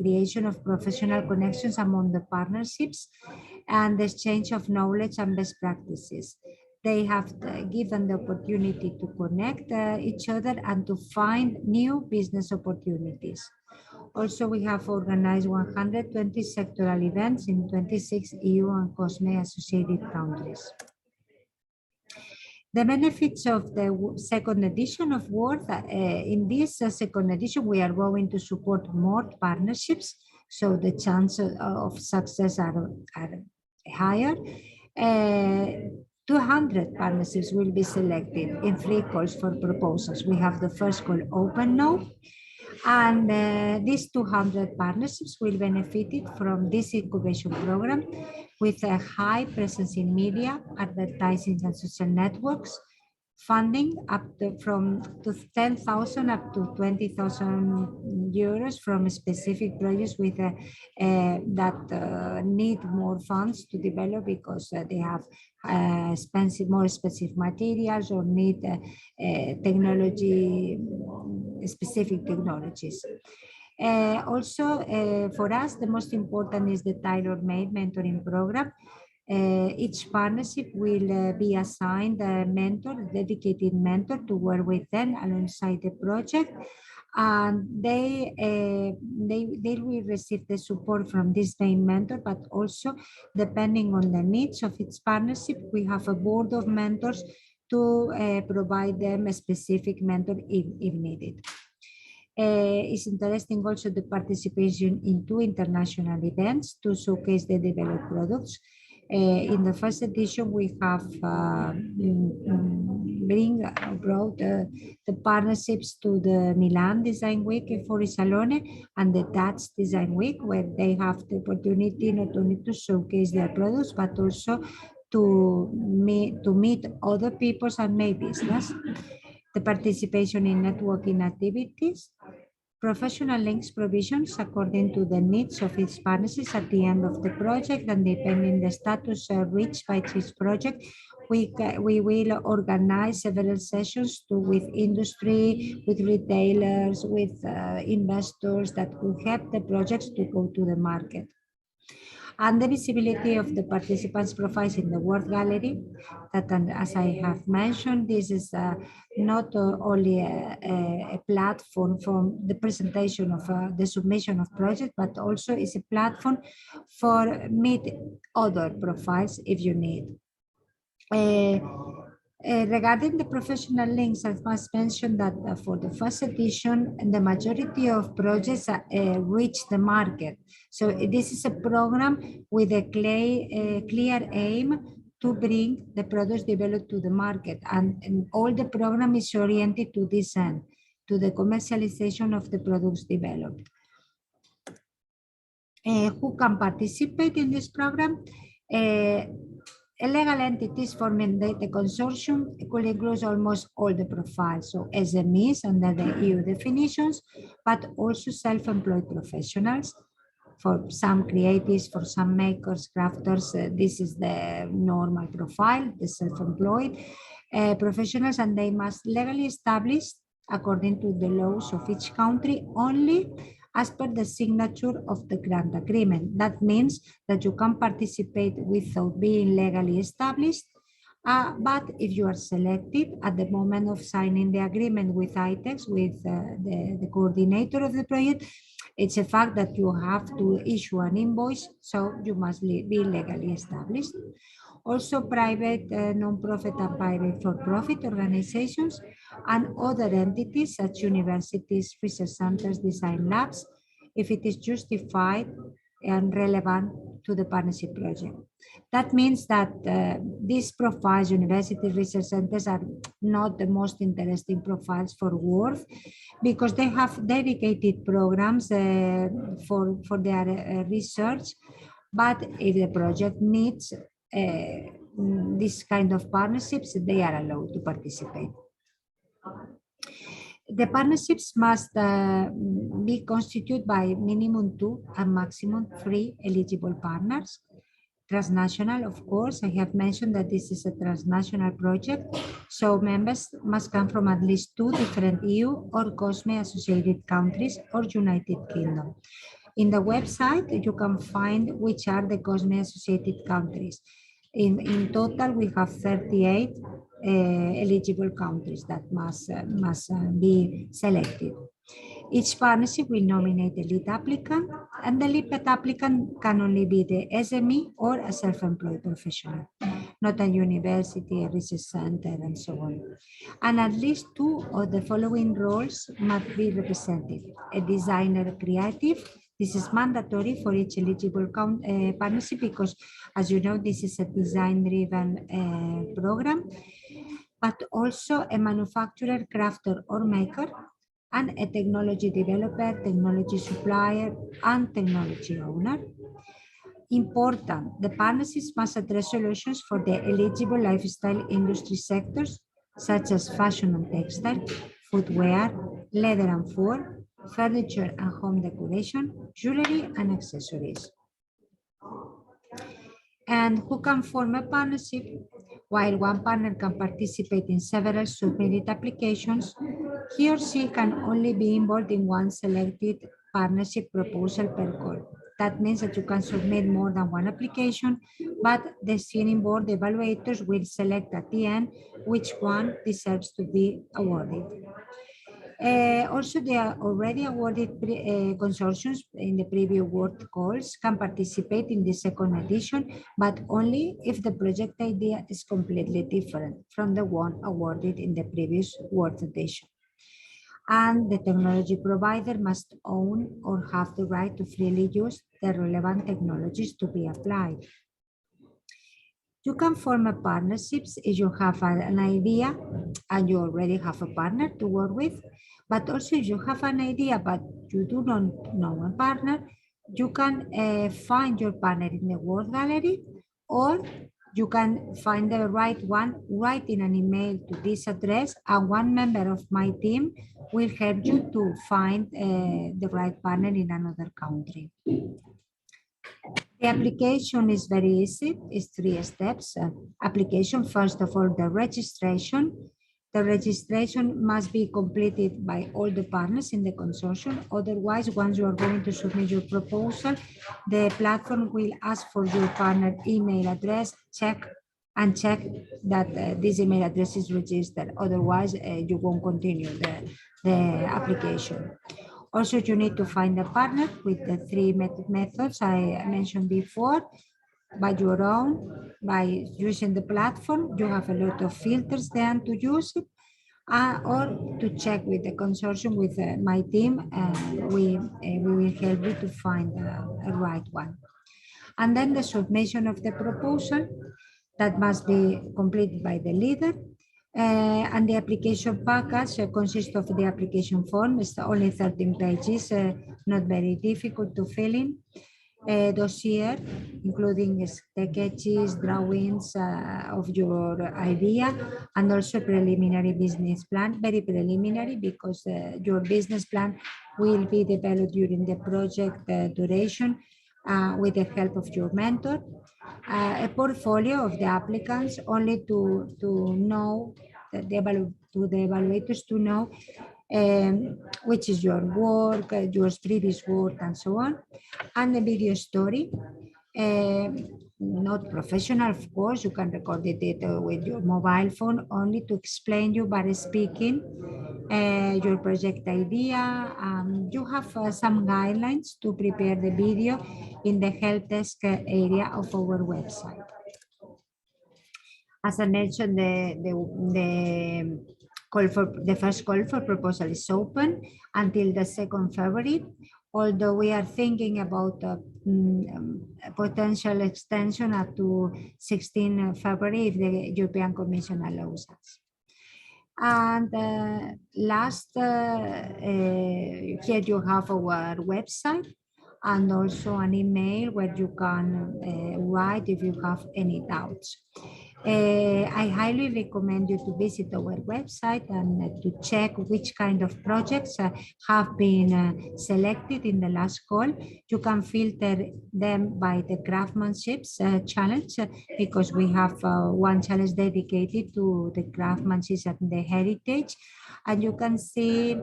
creation of professional connections among the partnerships and the exchange of knowledge and best practices. They have given the opportunity to connect each other and to find new business opportunities. Also, we have organized 120 sectoral events in 26 EU and COSME associated countries. The benefits of the second edition of Worth, in this second edition, we are going to support more partnerships, so the chances of success are higher. 200 partnerships will be selected in 3 calls for proposals. We have the first call, Open No, and these 200 partnerships will benefit from this incubation program with a high presence in media, advertising and social networks, funding up to from 10,000 up to 20,000 euros from specific projects with that need more funds to develop because they have more expensive materials or need specific technologies. Also, for us, the most important is the tailor-made mentoring program. Each partnership will be assigned a mentor, a dedicated mentor to work with them alongside the project. And they will receive the support from this main mentor, but also depending on the needs of its partnership, we have a board of mentors to provide them a specific mentor if needed. It's interesting also the participation in 2 international events to showcase the developed products. In the first edition, we have brought the partnerships to the Milan Design Week in Salone and the Dutch Design Week, where they have the opportunity not only to showcase their products, but also to meet other people and make business. The participation in networking activities, professional links provisions according to the needs of each partnership at the end of the project, and depending the status reached by each project, we will organize several sessions with industry, with retailers, with investors that will help the projects to go to the market. And the visibility of the participants' profiles in the World Gallery, that, as I have mentioned, this is not only a platform for the presentation of the submission of projects, but also is a platform for meet other profiles if you need. Regarding the professional links, I must mention that for the first edition, the majority of projects reach the market. So this is a program with a clear aim to bring the products developed to the market. And all the program is oriented to this end, to the commercialization of the products developed. Who can participate in this program? Legal entities forming the consortium could include almost all the profiles, so SMEs under the EU definitions, but also self-employed professionals. For some creatives, for some makers, crafters, this is the normal profile, the self-employed professionals, and they must legally establish according to the laws of each country only as per the signature of the grant agreement. That means that you can participate without being legally established, but if you are selected at the moment of signing the agreement with ITEX, with the coordinator of the project, it's a fact that you have to issue an invoice, so you must be legally established. Also private, non-profit and private for-profit organizations and other entities such universities, research centers, design labs, if it is justified and relevant to the partnership project. That means that these profiles, university research centers, are not the most interesting profiles for Worth because they have dedicated programs for their research. But if the project needs this kind of partnerships, they are allowed to participate. The partnerships must be constituted by minimum 2 and maximum 3 eligible partners. Transnational, of course, I have mentioned that this is a transnational project, so members must come from at least 2 different EU or COSME associated countries or United Kingdom. In the website, you can find which are the COSME associated countries. In total, we have 38 eligible countries that must be selected. Each partnership will nominate a lead applicant, and the lead applicant can only be the SME or a self-employed professional, not a university, a research center, and so on. And at least 2 of the following roles must be represented: a designer creative. This is mandatory for each eligible partnership because, as you know, this is a design-driven program, but also a manufacturer, crafter, or maker, and a technology developer, technology supplier, and technology owner. Important, the partnerships must address solutions for the eligible lifestyle industry sectors, such as fashion and textile, footwear, leather and fur, furniture and home decoration, jewelry and accessories. And who can form a partnership? While one partner can participate in several submitted applications, he or she can only be involved in one selected partnership proposal per call. That means that you can submit more than one application, but the steering board evaluators will select at the end which one deserves to be awarded. Also, the already awarded consortiums in the previous world calls can participate in the second edition, but only if the project idea is completely different from the one awarded in the previous world edition. And the technology provider must own or have the right to freely use the relevant technologies to be applied. You can form a partnerships if you have an idea and you already have a partner to work with, but also if you have an idea but you do not know a partner, you can find your partner in the World Gallery or you can find the right one, write in an email to this address, and one member of my team will help you to find the right partner in another country. The application is very easy. It's 3 steps. Application, first of all, the registration. The registration must be completed by all the partners in the consortium. Otherwise, once you are going to submit your proposal, the platform will ask for your partner email address, check that this email address is registered. Otherwise, you won't continue the application. Also, you need to find a partner with the 3 methods I mentioned before. By your own, by using the platform, you have a lot of filters then to use it, or to check with the consortium, with my team, and we will help you to find a right one. And then the submission of the proposal that must be completed by the leader. And the application package consists of the application form. It's only 13 pages, not very difficult to fill in. Dossier, including sketches, drawings of your idea, and also preliminary business plan, very preliminary, because your business plan will be developed during the project duration with the help of your mentor. A portfolio of the applicants, only to know the evaluators to know which is your work, your previous work, and so on. And the video story, not professional, of course. You can record it with your mobile phone, only to explain you by speaking your project idea. You have some guidelines to prepare the video in the help desk area of our website. As I mentioned, the first call for proposal is open until the 2nd February, although we are thinking about a potential extension up to 16 February if the European Commission allows us. And last, here you have our website and also an email where you can write if you have any doubts. I highly recommend you to visit our website and to check which kind of projects have been selected in the last call. You can filter them by the craftsmanship challenge, because we have one challenge dedicated to the craftsmanship and the heritage, and you can see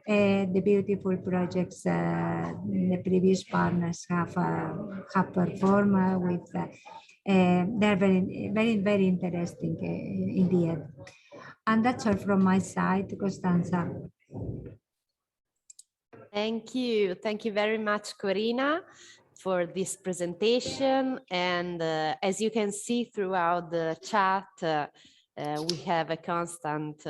the beautiful projects the previous partners have performed with. They're very interesting in the end. And that's all from my side, Costanza.
Thank you. Thank you very much, Korina, for this presentation. And as you can see throughout the chat, we have a constant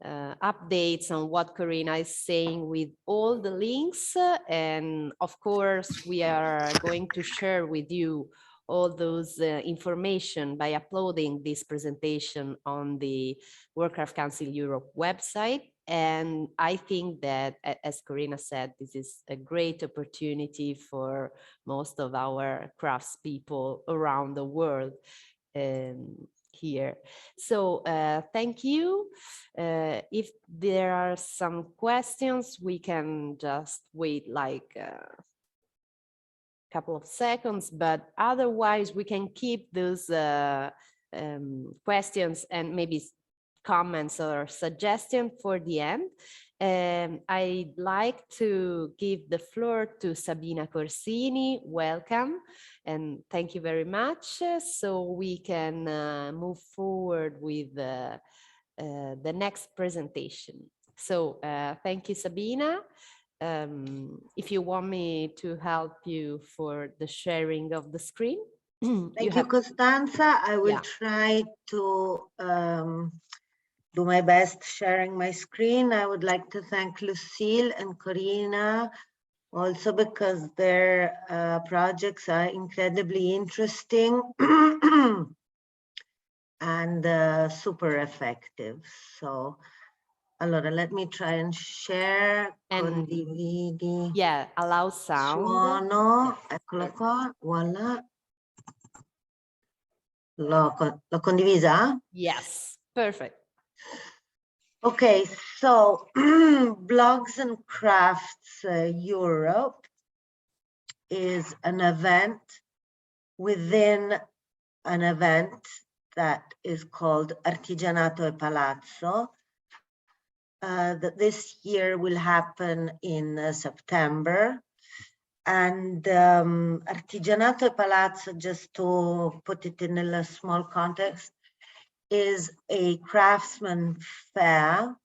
updates on what Korina is saying with all the links. And of course, we are going to share with you all those information by uploading this presentation on the WordCraft Council Europe website. And I think that, as Korina said, this is a great opportunity for most of our craftspeople around the world here. So thank you. If there are some questions, we can just wait like couple of seconds, but otherwise we can keep those questions and maybe comments or suggestions for the end. I'd like to give the floor to Sabina Corsini. Welcome and thank you very much. So we can move forward with the next presentation. So thank you, Sabina. If you want me to help you for the sharing of the screen.
Thank you, Costanza. I will try to do my best sharing my screen. I would like to thank Lucile and Korina also, because their projects are incredibly interesting and super effective. So allora, let me try and share.
And
condividi.
Yeah, allow sound.
Suono, eccolo qua, voila. L'ho condivisa?
Yes, perfect.
Okay, so Blogs and Crafts Europe is an event within an event that is called Artigianato e Palazzo. That this year will happen in September. And Artigianato e Palazzo, just to put it in a small context, is a craftsman fair,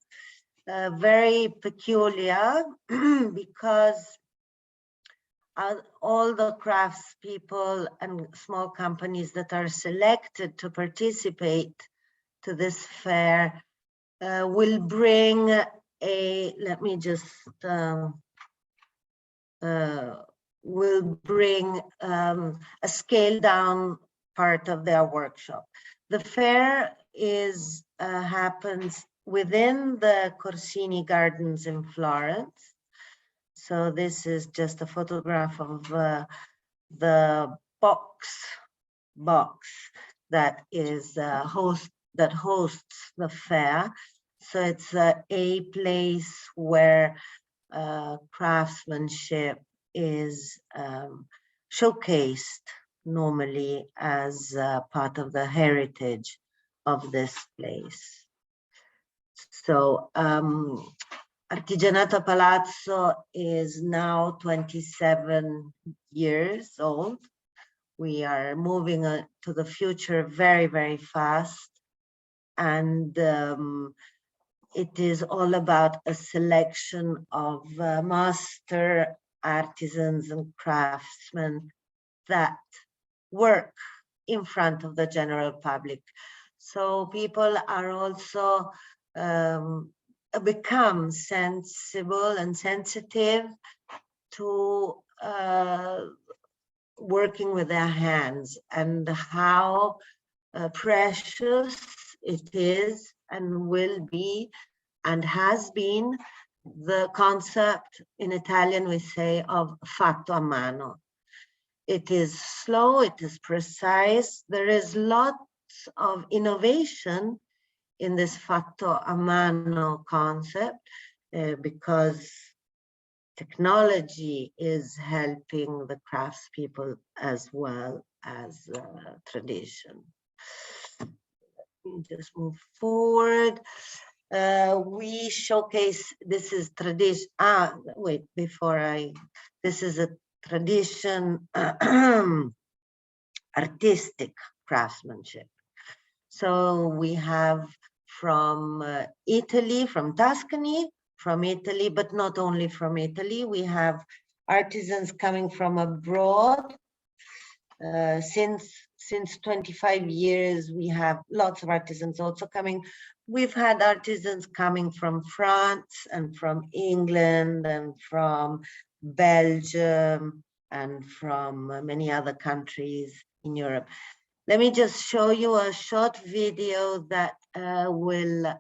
very peculiar because all the craftspeople and small companies that are selected to participate to this fair will bring a, let me just, will bring a scaled down part of their workshop. The fair is happens within the Corsini Gardens in Florence. So this is just a photograph of the box that is hosts the fair. So it's a place where craftsmanship is showcased normally as part of the heritage of this place. So Artigianato Palazzo is now 27 years old. We are moving to the future very, very fast. And it is all about a selection of master artisans and craftsmen that work in front of the general public. So people are also become sensible and sensitive to working with their hands and how precious it is and will be and has been the concept in Italian we say of fatto a mano. It is slow, it is precise. There is lots of innovation in this fatto a mano concept because technology is helping the craftspeople as well as tradition. Just move forward. We showcase, this is tradition, wait, this is a tradition, artistic craftsmanship. So we have from Italy, from Tuscany, from Italy, but not only from Italy, we have artisans coming from abroad. Since 25 years, we have lots of artisans also coming. We've had artisans coming from France and from England and from Belgium and from many other countries in Europe. Let me just show you a short video that will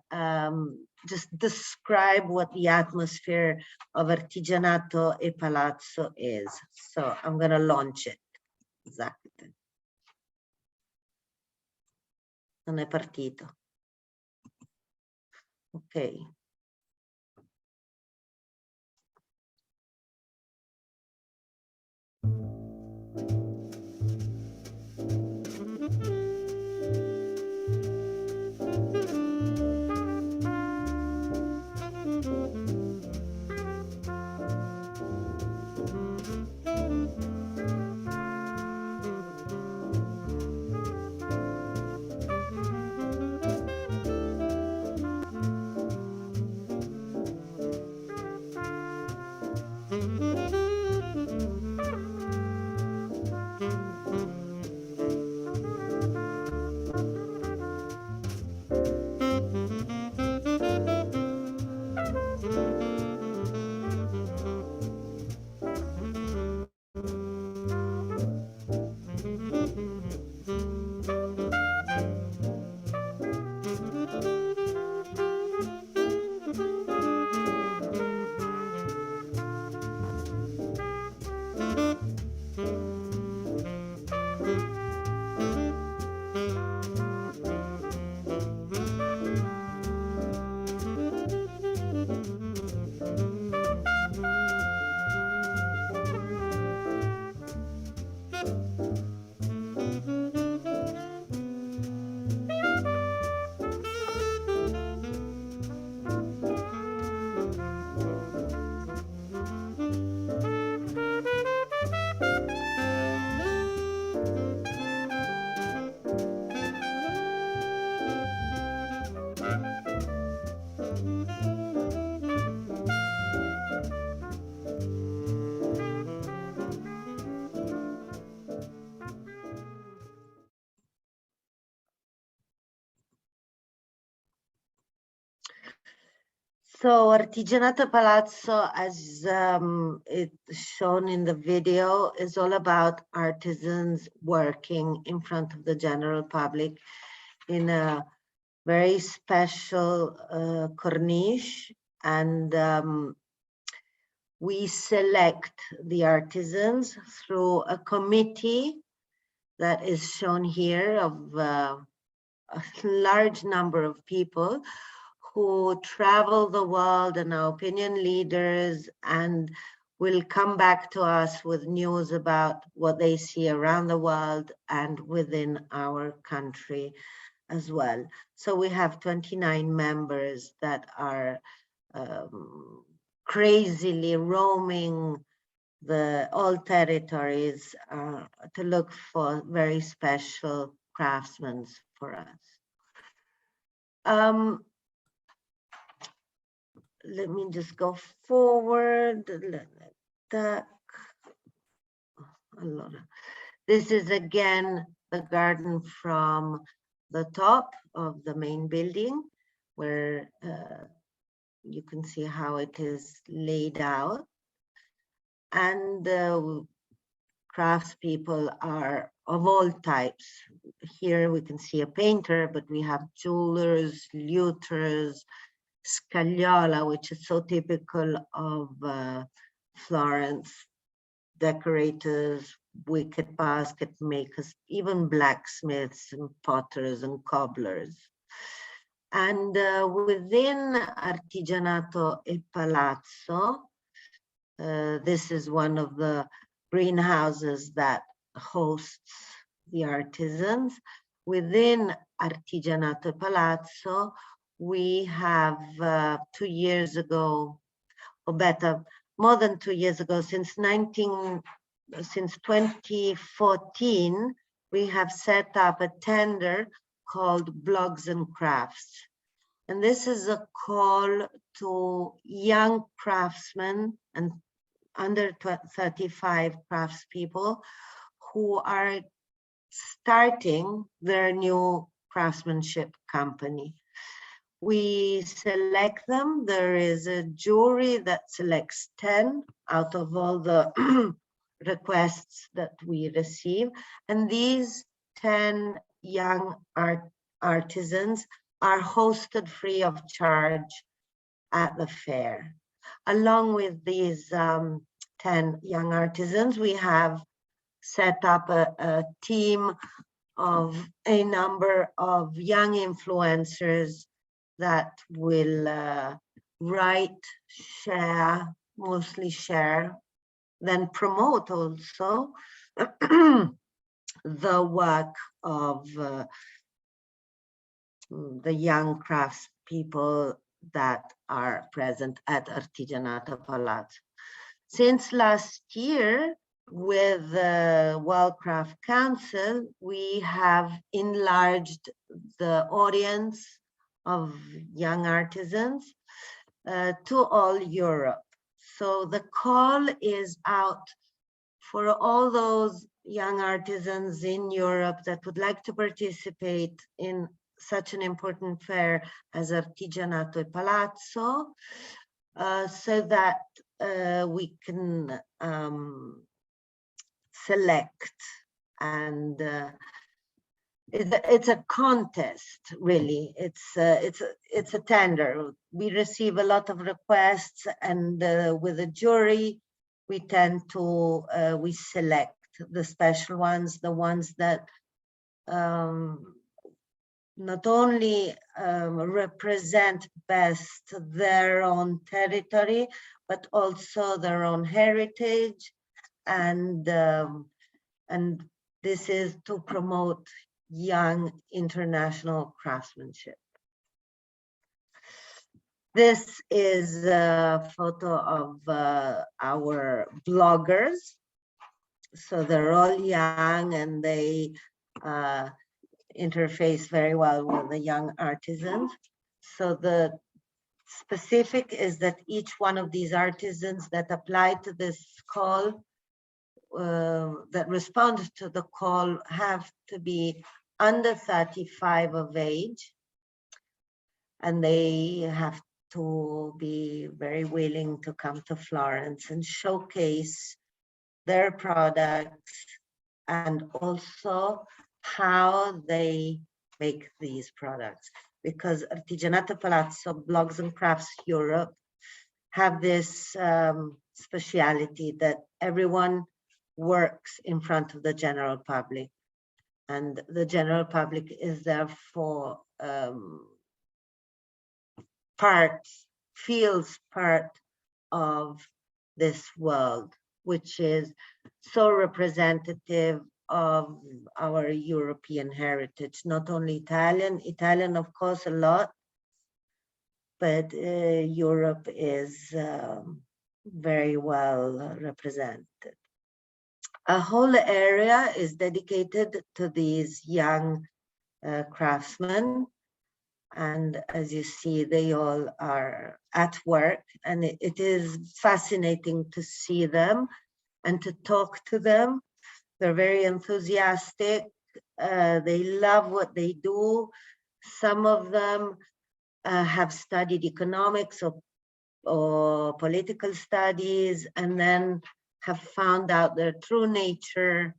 just describe what the atmosphere of Artigianato e Palazzo is. So I'm going to launch it. Exactly. Non è partito. Ok. So Artigianato Palazzo, as it's shown in the video, is all about artisans working in front of the general public in a very special corniche, and we select the artisans through a committee that is shown here of a large number of people who travel the world and are opinion leaders and will come back to us with news about what they see around the world and within our country as well. So we have 29 members that are crazily roaming all territories to look for very special craftsmen for us. Let me just go forward. This is again the garden from the top of the main building, where you can see how it is laid out. And craftspeople are of all types. Here we can see a painter, but we have jewelers, luthiers, scagliola, which is so typical of Florence, decorators, wicked basket makers, even blacksmiths and potters and cobblers. And within Artigianato e Palazzo, this is one of the greenhouses that hosts the artisans. Within Artigianato e Palazzo, we have 2 years ago, or better, more than 2 years ago, since 2014, we have set up a tender called Blogs&Crafts. And this is a call to young craftsmen and under 35 craftspeople who are starting their new craftsmanship company. We select them. There is a jury that selects 10 out of all the requests that we receive. And these 10 young artisans are hosted free of charge at the fair. Along with these 10 young artisans, we have set up a team of a number of young influencers that will write, share, mostly share, then promote also the work of the young craftspeople that are present at Artigianato Palazzo. Since last year, with the World Craft Council, we have enlarged the audience of young artisans to all Europe. So the call is out for all those young artisans in Europe that would like to participate in such an important fair as Artigianato e Palazzo, so that we can select, and it's a contest, really. It's a tender. We receive a lot of requests, and with a jury, we tend to we select the special ones, the ones that not only represent best their own territory, but also their own heritage, and this is to promote young international craftsmanship. This is a photo of our bloggers. So they're all young, and they interface very well with the young artisans. So the specific is that each one of these artisans that apply to this call, that respond to the call, have to be under 35 of age, and they have to be very willing to come to Florence and showcase their products and also how they make these products. Because Artigianato Palazzo, Blogs and Crafts Europe have this speciality that everyone works in front of the general public. And the general public is therefore feels part of this world, which is so representative of our European heritage, not only Italian of course a lot, but Europe is very well represented. A whole area is dedicated to these young craftsmen. And as you see, they all are at work, and it is fascinating to see them and to talk to them. They're very enthusiastic. They love what they do. Some of them have studied economics or political studies, and then have found out their true nature.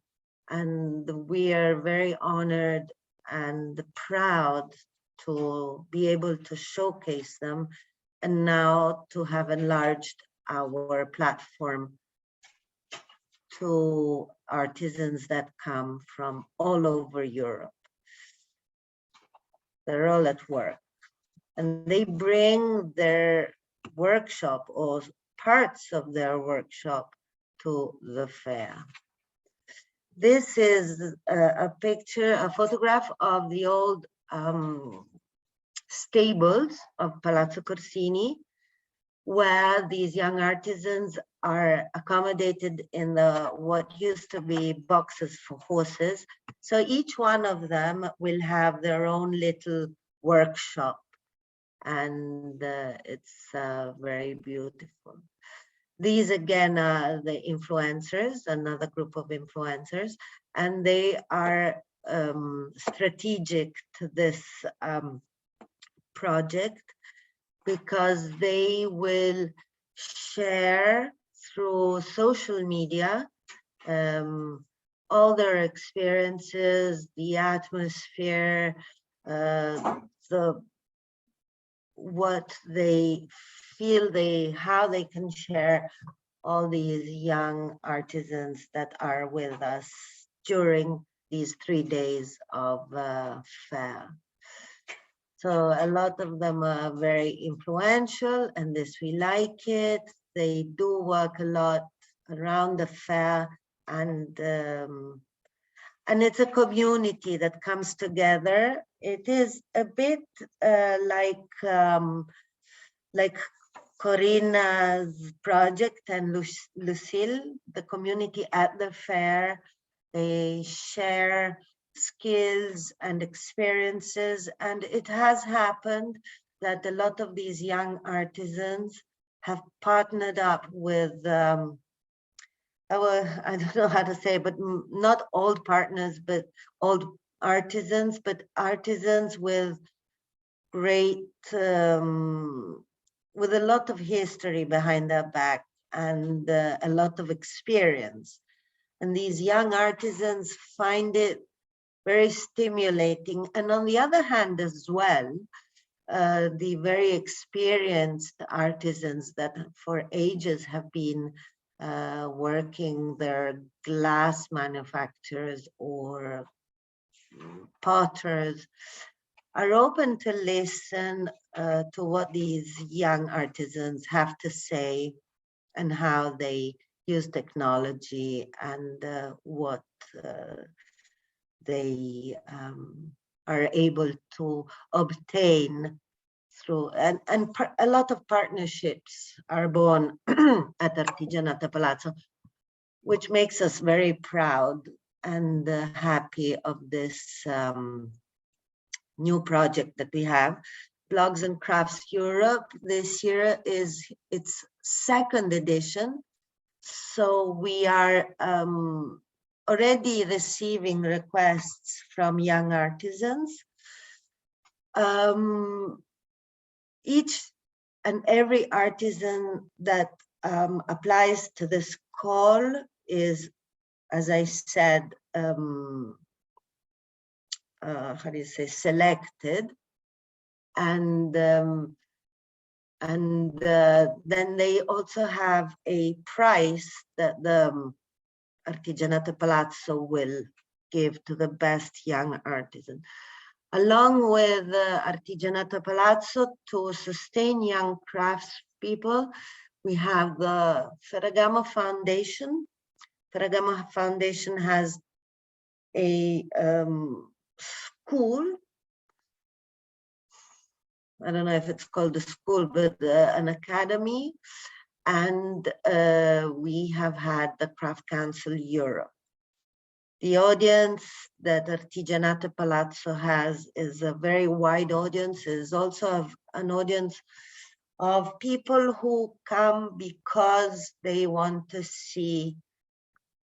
And we are very honored and proud to be able to showcase them, and now to have enlarged our platform to artisans that come from all over Europe. They're all at work, and they bring their workshop or parts of their workshop to the fair. This is a picture, a photograph of the old stables of Palazzo Corsini, where these young artisans are accommodated in what used to be boxes for horses. So each one of them will have their own little workshop, and it's very beautiful. These again are the influencers, another group of influencers, and they are strategic to this project, because they will share through social media all their experiences, the atmosphere, what they feel, how they can share all these young artisans that are with us during these 3 days of fair. So a lot of them are very influential, and this we like it. They do work a lot around the fair, and it's a community that comes together. It is a bit like Korina's project and Lucile, the community at the fair. They share skills and experiences, and it has happened that a lot of these young artisans have partnered up with I don't know how to say, but not old partners, but old artisans, but artisans with great with a lot of history behind their back, and a lot of experience. And these young artisans find it very stimulating. And on the other hand as well, the very experienced artisans that for ages have been working their glass manufacturers or potters are open to listen to what these young artisans have to say, and how they use technology, and what they are able to obtain through, and a lot of partnerships are born at Artigianato Palazzo, which makes us very proud and happy of this new project that we have. Blogs and Crafts Europe this year is its 2nd edition. So we are already receiving requests from young artisans. Each and every artisan that applies to this call is, as I said, how do you say, selected, and then they also have a prize that the Artigianato Palazzo will give to the best young artisan. Along with Artigianato Palazzo, to sustain young craftspeople, we have the Ferragamo Foundation. Ferragamo Foundation has a school. I don't know if it's called a school, but an academy. And we have had the Craft Council Europe. The audience that Artigianato Palazzo has is a very wide audience. It is also an audience of people who come because they want to see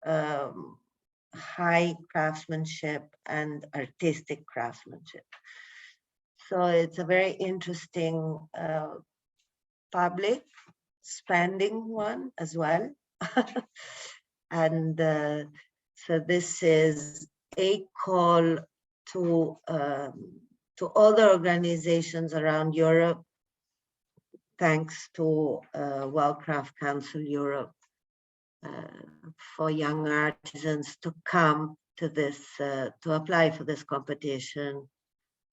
high craftsmanship and artistic craftsmanship. So it's a very interesting public spending one as well. And so this is a call to other organizations around Europe, thanks to World Craft Council Europe, for young artisans to come to this, to apply for this competition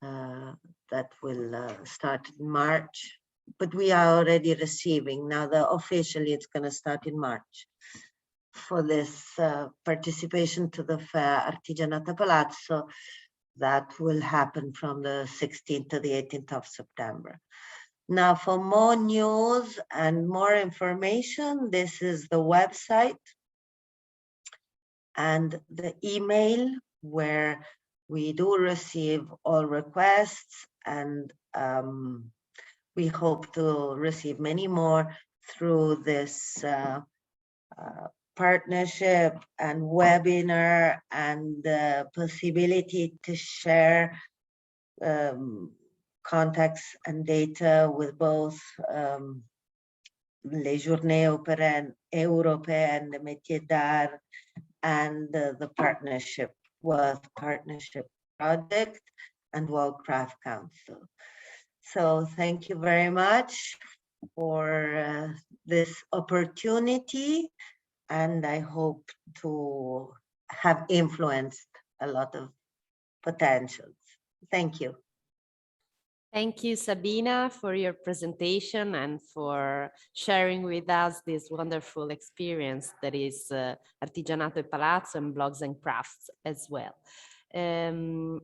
that will start in March. But we are already receiving now. Officially, it's going to start in March for this participation to the fair Artigianato Palazzo that will happen from the 16th to the 18th of September. Now, for more news and more information, this is the website and the email where we do receive all requests, and we hope to receive many more through this partnership and webinar, and the possibility to share contacts and data with both les Journées Européennes de Métiers d'Art and the partnership project and World Craft Council. So thank you very much for this opportunity, and I hope to have influenced a lot of potentials. Thank you.
Thank you, Sabina, for your presentation and for sharing with us this wonderful experience that is Artigianato Palazzo and Blogs and Crafts as well.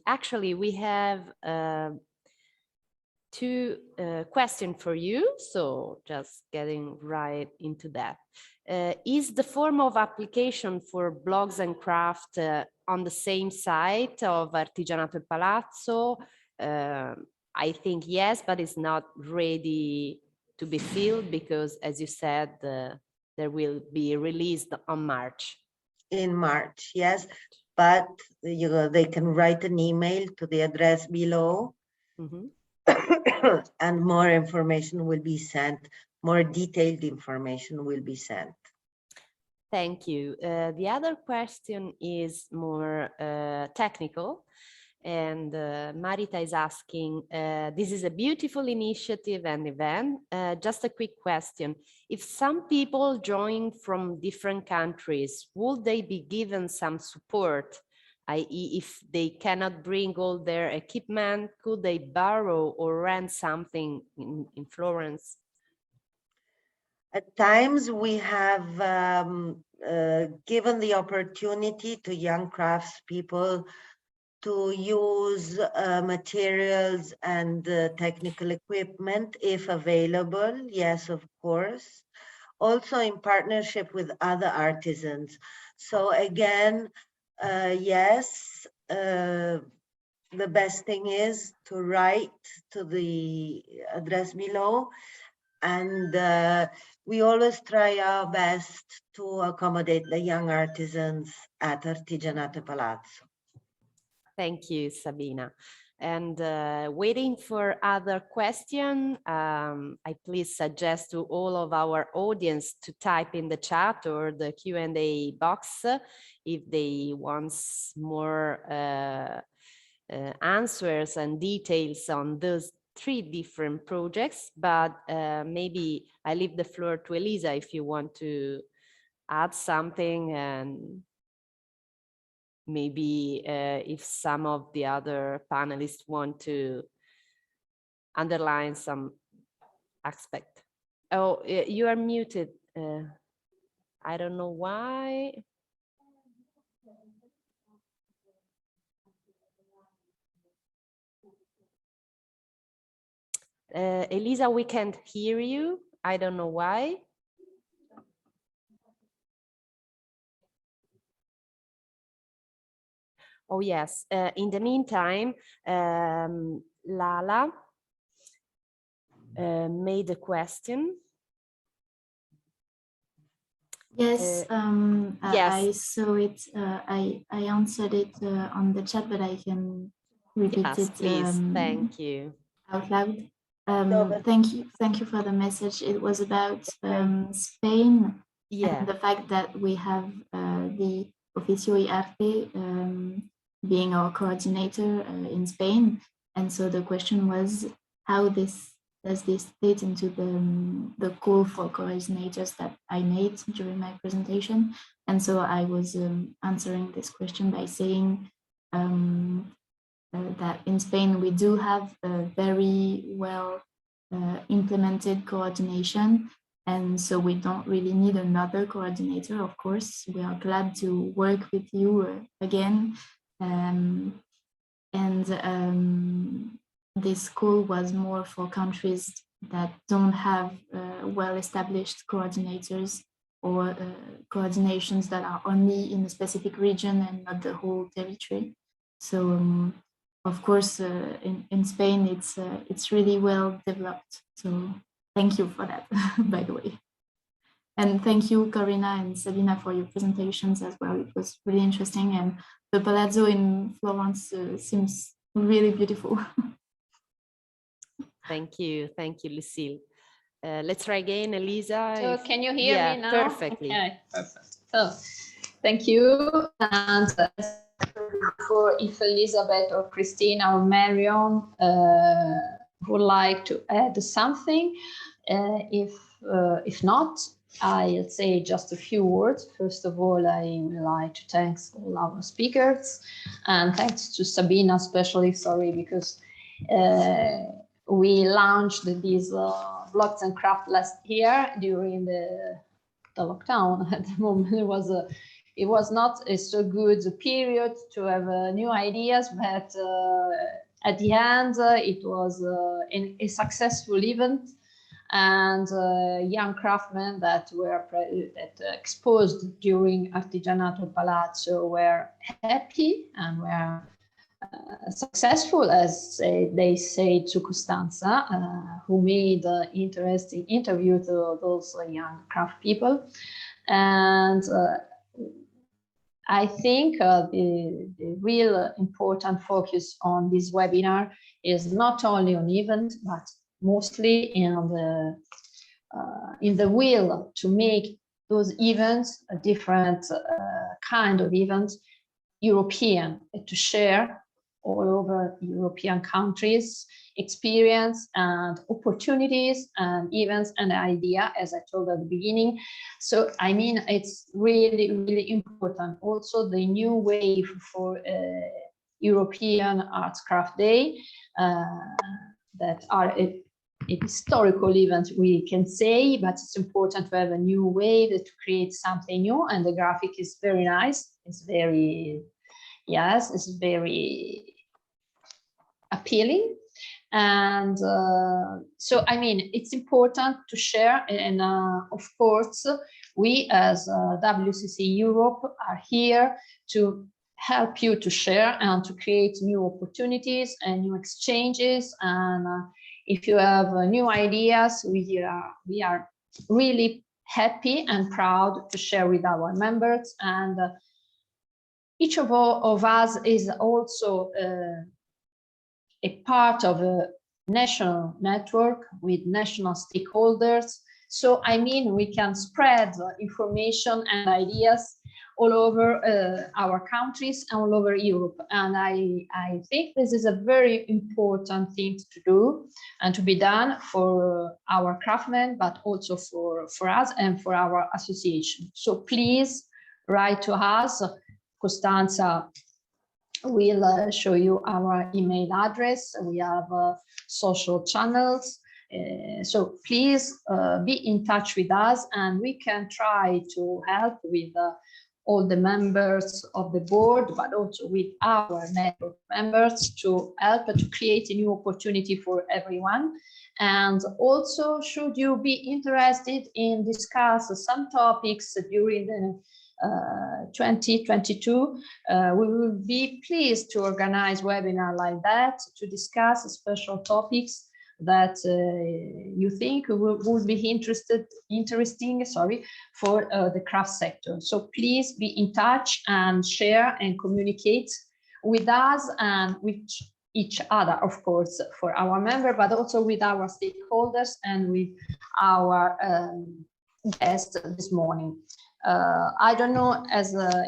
Actually, we have two questions for you, so just getting right into that. Is the form of application for Blogs and Crafts on the same site of Artigianato Palazzo? I think yes, but it's not ready to be filled because, as you said, there will be released on March.
In March, yes, but they can write an email to the address below, and more information will be sent. More detailed information will be sent.
Thank you. The other question is more technical. And Marita is asking, this is a beautiful initiative and event. Just a quick question. If some people join from different countries, would they be given some support? I.e., if they cannot bring all their equipment, could they borrow or rent something in Florence?
At times we have given the opportunity to young craftspeople to use materials and technical equipment if available, yes, of course. Also in partnership with other artisans. So again, yes, the best thing is to write to the address below, and we always try our best to accommodate the young artisans at Artigianato Palazzo.
Thank you, Sabina. And waiting for other question, I please suggest to all of our audience to type in the chat or the Q&A box if they want more answers and details on those 3 different projects. But maybe I leave the floor to Elisa if you want to add something, and maybe if some of the other panelists want to underline some aspect. Oh, you are muted. I don't know why. Elisa, we can't hear you. I don't know why. Oh, yes. In the meantime, Lala made a question.
Yes,
yes.
I saw it. I answered it on the chat, but I can repeat
yes,
it.
Please. Thank you.
Out loud. Thank you for the message. It was about Spain, and the fact that we have the Oficio y Arte being our coordinator in Spain. And so the question was, how does this fit into the call for coordinators that I made during my presentation? And so I was answering this question by saying that in Spain we do have a very well implemented coordination, and so we don't really need another coordinator. Of course, we are glad to work with you again. This call was more for countries that don't have well-established coordinators or coordinations that are only in a specific region and not the whole territory. So of course, in Spain, it's really well developed. So thank you for that, by the way. And thank you, Korina and Sabina, for your presentations as well. It was really interesting. And the Palazzo in Florence seems really beautiful.
Thank you, Lucile. Let's try again, Elisa.
So can you hear me now?
Perfectly.
Okay, perfect. So thank you. And before, if Elizabeth or Christina or Marion would like to add something, if not, I'll say just a few words. First of all, I would like to thank all our speakers, and thanks to Sabina especially, sorry, because we launched these Blogs and Crafts last year during the lockdown. At the moment, it was not a so good period to have new ideas, but at the end, it was a successful event, and young craftsmen that were exposed during Artigianato Palazzo were happy and were successful, as they say to Costanza, who made interesting interviews to those young craft people. And I think the real important focus on this webinar is not only on event, but mostly in the will to make those events a different kind of events, European, to share all over European countries experience and opportunities and events and idea, as I told at the beginning. So I mean, it's really, really important. Also the new wave for European Arts Craft Day that are a historical event, we can say, but it's important to have a new way to create something new, and the graphic is very nice. It's very, yes, it's very appealing. And so, I mean, it's important to share, and of course, we as WCC Europe are here to help you to share and to create new opportunities and new exchanges. And if you have new ideas, we are really happy and proud to share with our members. And each of us is also a part of a national network with national stakeholders. So, I mean, we can spread information and ideas all over our countries and all over Europe. And I think this is a very important thing to do and to be done for our craftsmen, but also for us and for our association. So please write to us. Costanza will show you our email address. We have social channels. So please be in touch with us, and we can try to help with all the members of the board, but also with our network members to help to create a new opportunity for everyone. And also, should you be interested in discuss some topics during the 2022, we will be pleased to organize webinar like that to discuss special topics that you think would be interesting for the craft sector. So please be in touch and share and communicate with us and with each other, of course, for our member, but also with our stakeholders and with our guests this morning. I don't know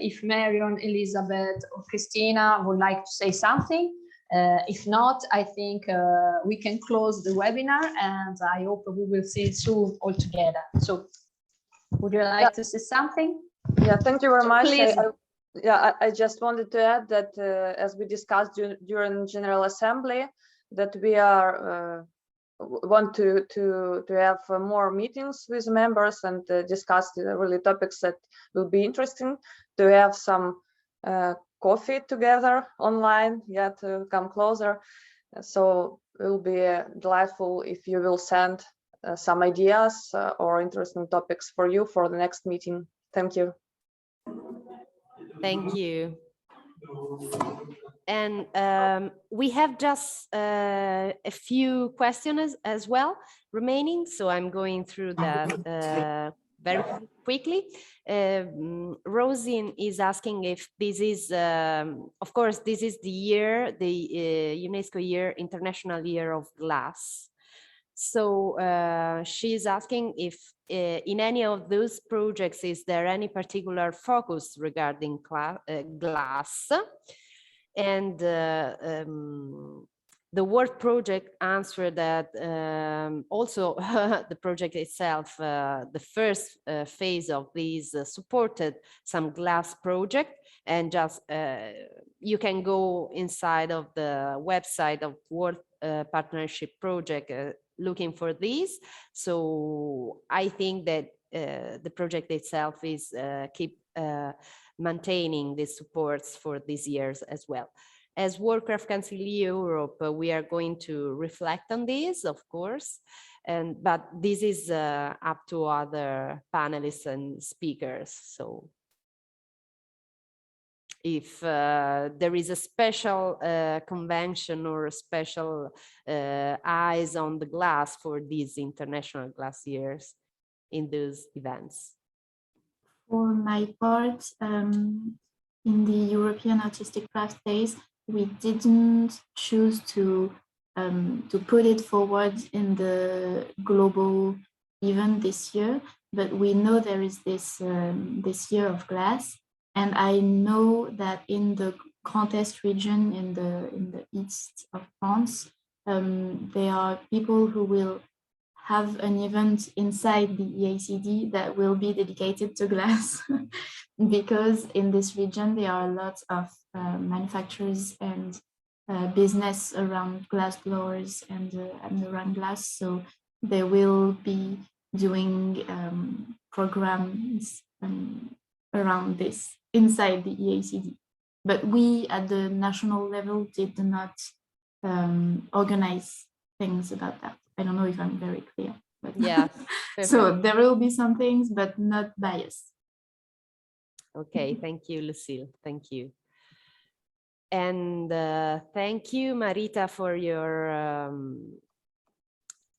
if Marion, Elizabeth, or Christina would like to say something. If not, I think we can close the webinar, and I hope we will see you soon all together. So would you like to say something?
Yeah, thank you very much. I just wanted to add that as we discussed during General Assembly, that we are want to have more meetings with members and discuss really topics that will be interesting, to have some coffee together online, to come closer. So it will be delightful if you will send some ideas or interesting topics for you for the next meeting. Thank you.
Thank you. And we have just a few questions as well remaining, so I'm going through that very quickly. Rosin is asking if this is, of course, this is the year, the UNESCO year, International Year of Glass. So she's asking if in any of those projects, is there any particular focus regarding glass? And the World Project answered that also the project itself, the first phase of these supported some glass project, and just you can go inside of the website of World Partnership Project looking for these. So I think that the project itself is keep maintaining the supports for these years as well. As World Craft Council Europe, we are going to reflect on this, of course, but this is up to other panelists and speakers. So if there is a special convention or a special eyes on the glass for these International Glass Years in those events.
For my part, in the European Artistic Craft Days, we didn't choose to put it forward in the global event this year, but we know there is this this year of glass, and I know that in the Grand Est region, in the east of France, there are people who will have an event inside the EACD that will be dedicated to glass, because in this region there are lots of manufacturers and business around glass blowers and around glass. So they will be doing programs around this inside the EACD. But we at the national level did not organize things about that. I don't know if I'm very clear. But
yeah.
So there will be some things, but not biased.
Okay, thank you, Lucile. Thank you. And thank you, Marita, for your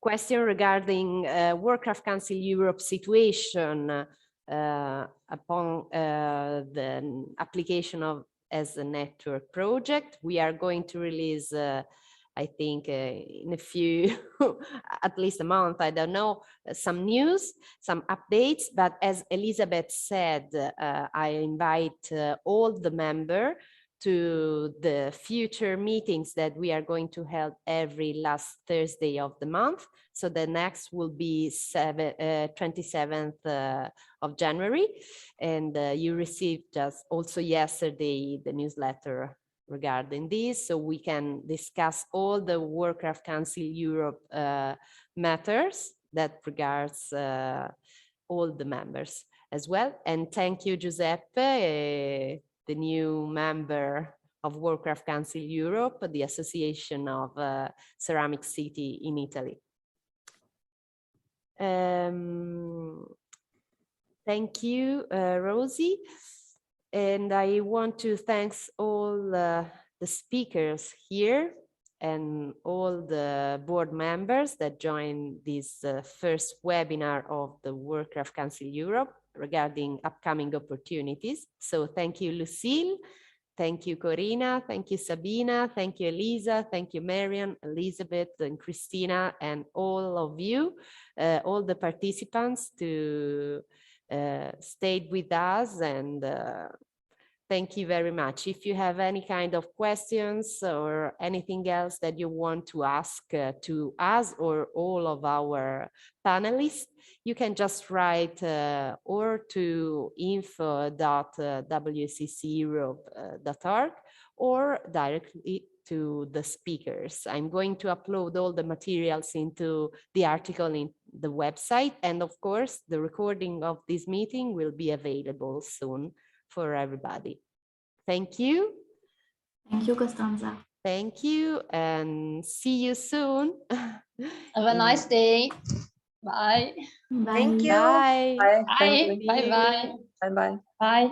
question regarding World Craft Council Europe situation upon the application of as a network project. We are going to release, I I think in a few, at least a month, I don't know, some news, some updates. But as Elizabeth said, I invite all the members to the future meetings that we are going to hold every last Thursday of the month. So the next will be 27th of January. And you received just also yesterday the newsletter regarding this, so we can discuss all the Warcraft Council Europe matters that regards all the members as well. And thank you, Giuseppe, the new member of Warcraft Council Europe, the Association of Ceramic City in Italy. Thank you, Rosie. And I want to thank all the speakers here and all the board members that joined this first webinar of the Warcraft Council Europe regarding upcoming opportunities. So thank you, Lucile. Thank you, Korina. Thank you, Sabina. Thank you, Elisa. Thank you, Marian, Elizabeth, and Christina, and all of you, all the participants to stayed with us, and thank you very much. If you have any kind of questions or anything else that you want to ask to us or all of our panelists, you can just write or to info.wcceurope.org or directly to the speakers. I'm going to upload all the materials into the article in the website, and of course the recording of this meeting will be available soon for everybody. Thank you.
Thank you, Costanza.
Thank you, and see you soon.
Have a nice day. Bye.
Bye.
Thank you.
Bye.
Bye.
Bye.
Thank you.
Bye. Bye.
Bye. Bye.
Bye.